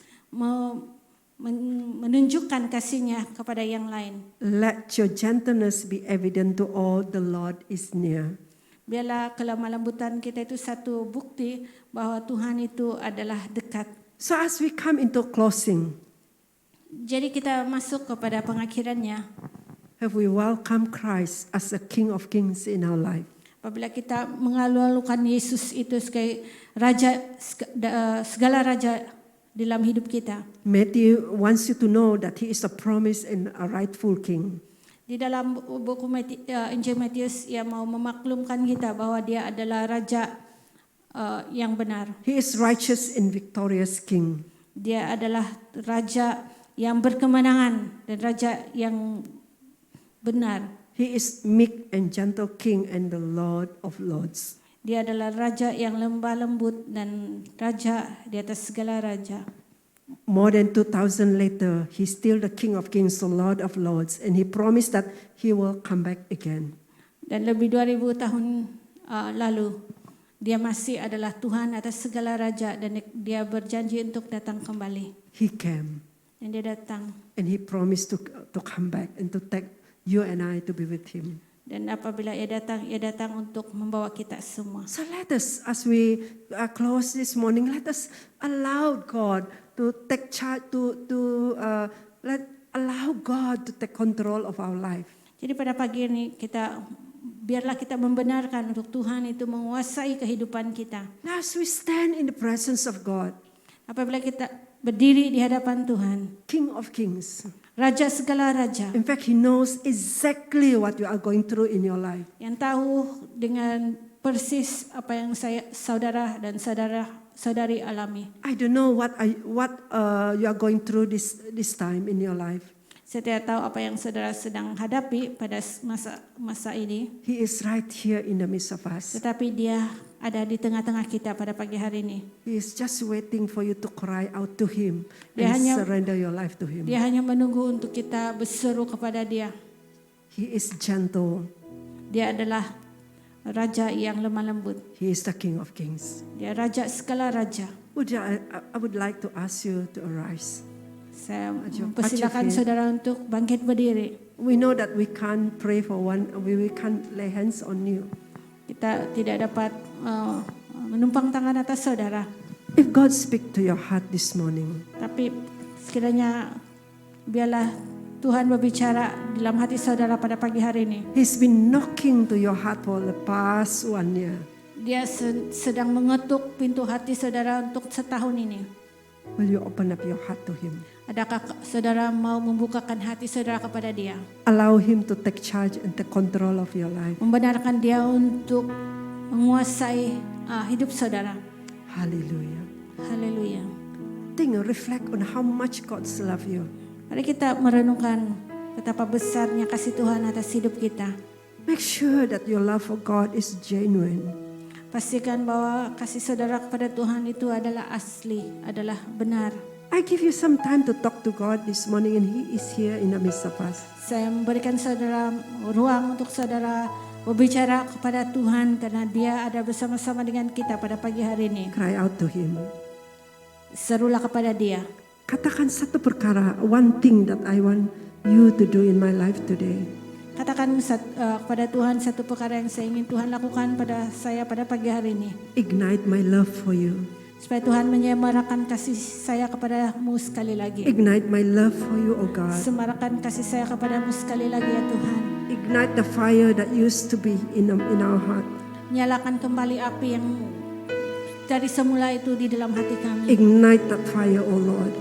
menunjukkan kasihnya kepada yang lain. Let your gentleness be evident to all the Lord is near. Biarlah kelemah lembutan kita itu satu bukti bahwa Tuhan itu adalah dekat. So as we come into closing, jadi kita masuk kepada pengakhirannya. Have we welcomed Christ as the King of Kings in our life? Apabila kita mengalu-alukan Yesus itu sebagai raja, segala raja dalam hidup kita. Matthew wants you to know that he is a promised and a rightful king. Di dalam buku Injil Matius, ia mau memaklumkan kita bahwa dia adalah raja yang benar. He is righteous and victorious king. Dia adalah raja yang berkemenangan dan raja yang benar. He is meek and gentle king and the Lord of lords. Dia adalah raja yang lembah lembut dan raja di atas segala raja. More than 2,000 later, he's still the King of Kings, the Lord of Lords, and he promised that he will come back again. Dan lebih 2000 tahun lalu, dia masih adalah Tuhan atas segala raja dan dia berjanji untuk datang kembali. He came. Dan dia datang. And he promised to come back and to take you and I to be with him. Dan apabila ia datang untuk membawa kita semua. So let us, as we close this morning, let us allow God to take charge, allow God to take control of our life. Jadi pada pagi ini biarlah kita membenarkan untuk Tuhan itu menguasai kehidupan kita. Now as we stand in the presence of God, apabila kita berdiri di hadapan Tuhan, King of Kings, Raja segala raja. In fact, he knows exactly what you are going through in your life. Yang tahu dengan persis apa yang saudara dan saudari alami. I don't know what you are going through this time in your life. Saya tidak tahu apa yang saudara sedang hadapi pada masa ini. He is right here in the midst of us. Tetapi dia ada di tengah-tengah kita pada pagi hari ini. He is just waiting for you to cry out to him Dia and surrender your life to him. Dia hanya menunggu untuk kita berseru kepada dia. He is gentle. Dia adalah raja yang lemah lembut. He is the King of Kings. Dia raja segala raja. I would like to ask you to arise. Saya mempersilakan saudara untuk bangkit berdiri. We know that we can't pray for one, we can't lay hands on you. Kita tidak dapat menumpang tangan atas saudara. If God speak to your heart this morning, Tapi sekiranya biarlah Tuhan berbicara dalam hati saudara pada pagi hari ini. He's been knocking to your heart for the past 1 year. Dia sedang mengetuk pintu hati saudara untuk setahun ini. Will you open up your heart to Him? Adakah saudara mau membukakan hati saudara kepada Dia? Allow Him to take charge and take control of your life. Membenarkan Dia untuk menguasai hidup saudara. Hallelujah. Haleluya. Think and reflect on how much God loves you. Mari kita merenungkan betapa besarnya kasih Tuhan atas hidup kita. Make sure that your love for God is genuine. Pastikan bahwa kasih saudara kepada Tuhan itu adalah asli, adalah benar. I give you some time to talk to God this morning, and He is here in the midst of us. Saya memberikan saudara ruang untuk saudara berbicara kepada Tuhan karena Dia ada bersama-sama dengan kita pada pagi hari ini. Cry out to Him. Serulah kepada Dia. Katakan satu perkara, one thing that I want you to do in my life today. Katakan kepada Tuhan satu perkara yang saya ingin Tuhan lakukan pada saya pada pagi hari ini. Ignite my love for you. Supaya Tuhan menyemarakan kasih saya kepadamu sekali lagi. Ignite my love for you, oh God. Semarakan kasih saya kepadamu sekali lagi ya Tuhan. Ignite the fire that used to be in our heart. Nyalakan kembali api yang dari semula itu di dalam hati kami. Ignite that fire, oh Lord.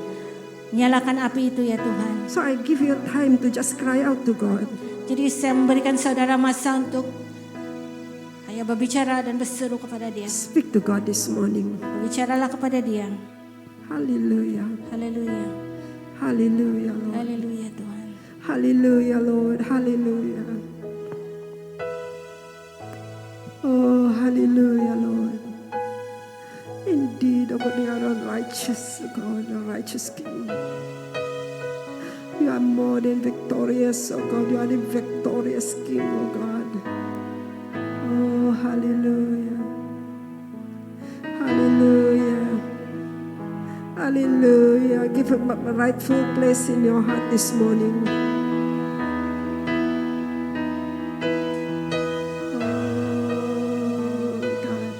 Nyalakan api itu ya Tuhan. So I give you time to just cry out to God. Jadi saya memberikan saudara masa untuk hanya berbicara dan berseru kepada Dia. Speak to God this morning. Berbicaralah kepada Dia. Hallelujah. Haleluya. Hallelujah, Lord. Haleluya Tuhan. Hallelujah, Lord. Hallelujah. Oh, hallelujah, Lord. Indeed, oh God, you are a righteous God, a righteous King. You are more than victorious, oh God. You are the victorious King, oh God. Oh, hallelujah. Hallelujah. Hallelujah. Give Him a rightful place in your heart this morning. Oh, God.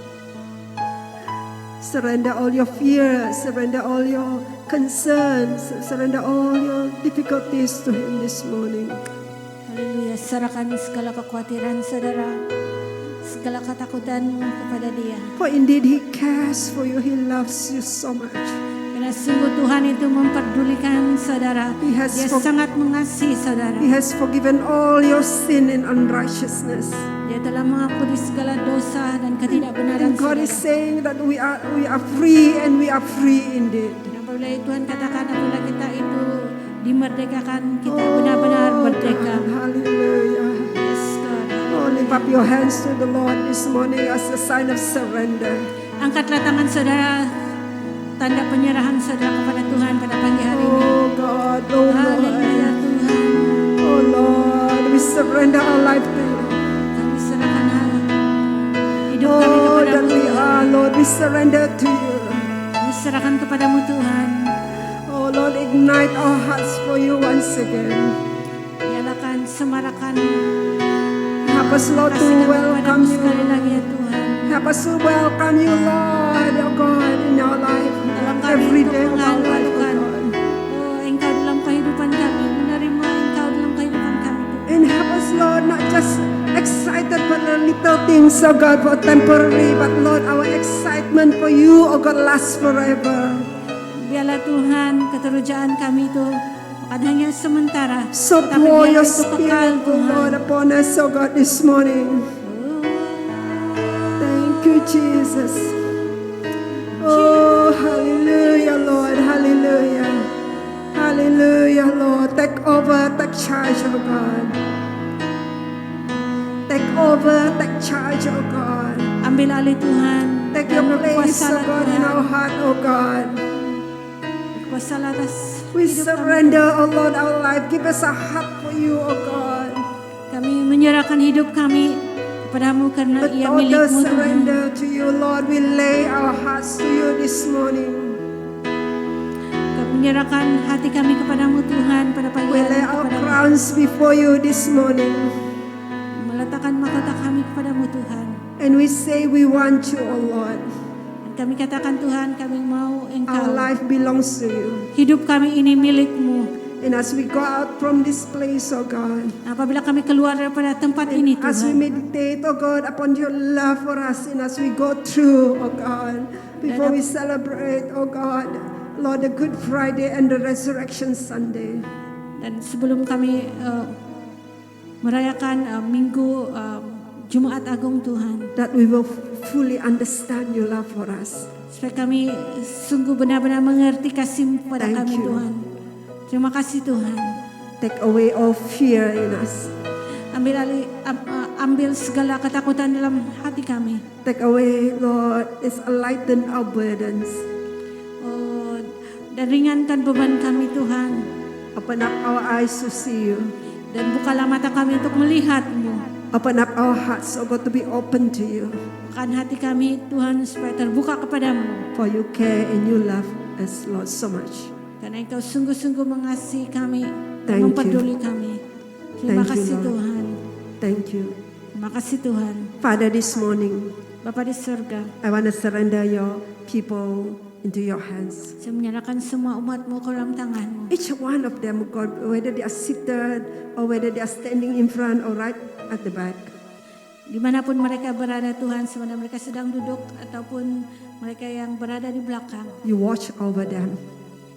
Surrender all your fears, surrender all your concerns, surrender all your difficulties to Him this morning. Haleluya. Serahkan segala kekhawatiran saudara, segala ketakutanmu kepada Dia. For indeed He cares for you, He loves you so much. Karena sungguh Tuhan itu memperdulikan saudara. He has Dia sangat mengasihi saudara. He has forgiven all your sin and unrighteousness. Dia telah mengampuni segala dosa dan ketidakbenaran And God is saudara. saying that we are free, and we are free indeed. Dan apabila Tuhan katakan apabila kita itu dimerdekakan, kita benar-benar merdeka. God, hallelujah. Yes, God. Oh, lift up your hands to the Lord this morning as a sign of surrender. Angkatlah tangan saudara, tanda penyerahan saudara kepada Tuhan pada pagi hari ini. Oh God, oh Haleluya Lord, Tuhan. oh Lord, we surrender our life to you. Kami serahkan hidup kami Oh, kepadamu that we Tuhan. are, Lord, we surrender to you. Kami serahkan kepadamu Tuhan. Oh Lord, ignite our hearts for you once again. Nyalakan, semarakan Help us, Lord, to kasih kami welcome kepadamu sekali you. lagi ya Tuhan. Help us to welcome you, Lord, oh God, in our life. Dalam kami Every untuk day of our life, oh mengalukan God. Engkau dalam kehidupan kami, menerima Engkau dalam kehidupan kami Tuhan. And help us, Lord, not just excited for the little things, oh God, for temporary, but Lord, our excitement for you, oh God, lasts forever. Biarlah Tuhan keterujaan kami itu bukan hanya sementara, So tapi pour your biarlah itu kekal spirit, oh Lord, Tuhan. upon us, oh God, this morning. Thank you, Jesus. Oh, hallelujah, Lord, hallelujah. Hallelujah, Lord. Take over, take charge, oh God. Take over, take charge, oh God. Ambil alih Tuhan. Take dan your place, berkuasalah oh God, in Tuhan. our heart, oh God. Berkuasalah atas We hidup surrender, oh Lord, our life. Give us a heart for you, oh God. kami menyerahkan hidup kami kepadamu karena The ia total milikmu Tuhan. surrender to you, Lord. We lay our hearts to you this morning. Kami menyerahkan hati kami kepadamu Tuhan pada pagi We hari lay ini our kepadamu. crowns before you this morning. Meletakkan mahkota kami kepadamu Tuhan. And we say we want you, oh Lord. Dan kami katakan Tuhan, kami mau Our Engkau. life belongs to you. Hidup kami ini milik-Mu. And as we go out from this place, oh God, Apabila kami keluar daripada tempat ini as we Tuhan, meditate, oh God, upon your love for us, and as we go through, oh God, before we celebrate, oh God, Lord, the Good Friday and the Resurrection Sunday, dan sebelum kami merayakan Minggu Jumat Agung Tuhan, that we will fully understand your love for us. supaya kami sungguh benar-benar mengerti kasih pada Thank kami you. Tuhan. Terima kasih Tuhan. Take away all fear in us. Ambil segala ketakutan dalam hati kami. Take away, Lord, lighten our burdens. Oh, dan ringankan beban kami Tuhan. Open up our eyes to see you. Dan bukalah mata kami untuk melihat-Mu. Open up our hearts, oh God, to be open to you. Bukan hati kami Tuhan supaya terbuka kepadamu. For you care and you love us, Lord, so much. Karena Engkau sungguh-sungguh mengasihi kami dan Thank you. memperduli kami. Terima Thank you, kasih Lord. Tuhan. Thank you. Terima kasih Tuhan. Father, this morning, Bapa di surga, I want to surrender your people into your hands. saya menyerahkan semua umat-Mu ke dalam tangan-Mu. Each one of them, God, whether they are seated or whether they are standing in front or right at the back. Dimanapun mereka berada Tuhan, sebenarnya mereka sedang duduk ataupun mereka yang berada di belakang. You watch over them.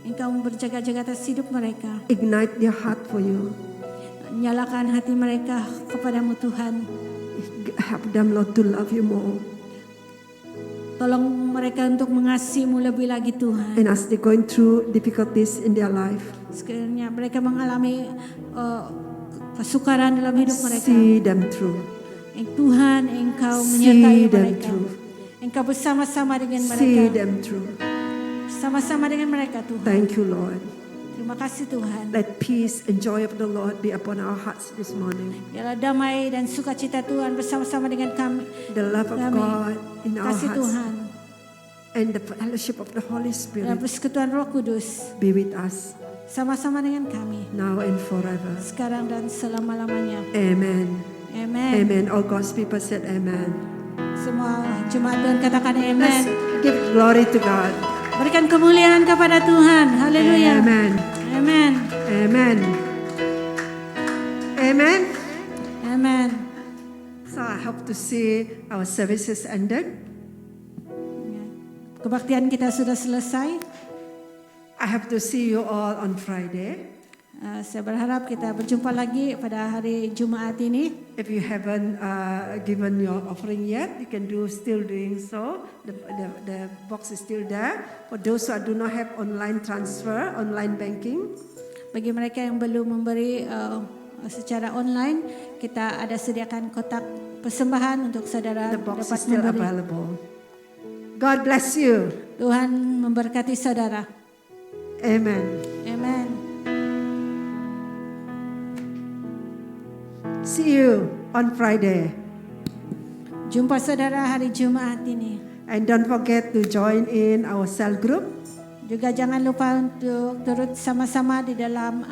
Engkau berjaga-jaga atas hidup mereka. Ignite their heart for you. Nyalakan hati mereka kepadamu Tuhan. Help them, Lord, to love you more. Tolong mereka untuk mengasihi-Mu lebih lagi Tuhan. And as they're going through difficulties in their life, Sekiranya mereka mengalami kesukaran dalam hidup mereka. see them through. Tuhan, Engkau See menyertai them mereka. through. Engkau bersama-sama dengan See mereka. them through. Sama-sama dengan mereka Tuhan. Thank you, Lord. Terima kasih Tuhan. Let peace and joy of the Lord be upon our hearts this morning. Biarlah damai dan sukacita Tuhan bersama-sama dengan kami. The love of Kami. God in our Kasih hearts Tuhan. and the fellowship of the Holy Dan Spirit persekutuan Roh Kudus be with us sama-sama dengan kami. now and forever. Sekarang dan selama-lamanya. Amen. Amen. Amen. All God's people said amen. Semua jemaat Tuhan katakan Let's amen. give glory to God. Berikan kemuliaan kepada Tuhan. Haleluya. Amen. Amen. Amen. Amen. Amen. So I hope to see our services ended. Kebaktian kita sudah selesai. I hope to see you all on Friday. Saya berharap kita berjumpa lagi pada hari Jumat ini. If you haven't given your offering yet, you can still doing so. The box is still there. For those who do not have online transfer, online banking, Bagi mereka yang belum memberi secara online, kita ada sediakan kotak persembahan untuk saudara the box dapat is still memberi. available. God bless you. Tuhan memberkati saudara. Amen. Amen. See you on Friday. Jumpa saudara hari Jumat ini. And don't forget to join in our cell group. Juga jangan lupa untuk turut sama-sama di dalam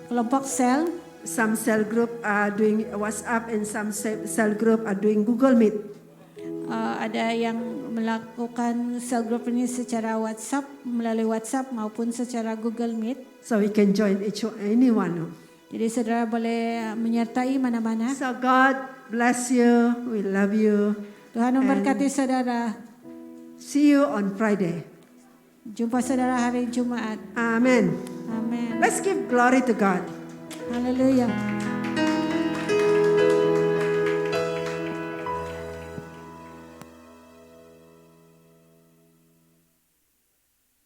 kelompok sel. Some cell group are doing WhatsApp and some cell group are doing Google Meet. Ada yang melakukan cell group ini secara WhatsApp, melalui WhatsApp maupun secara Google Meet. So we can join anyone. Jadi saudara boleh menyertai mana-mana. So God bless you. We love you. Tuhan memberkati saudara. See you on Friday. Jumpa saudara hari Jumat. Amen. Amin. Let's give glory to God. Haleluya.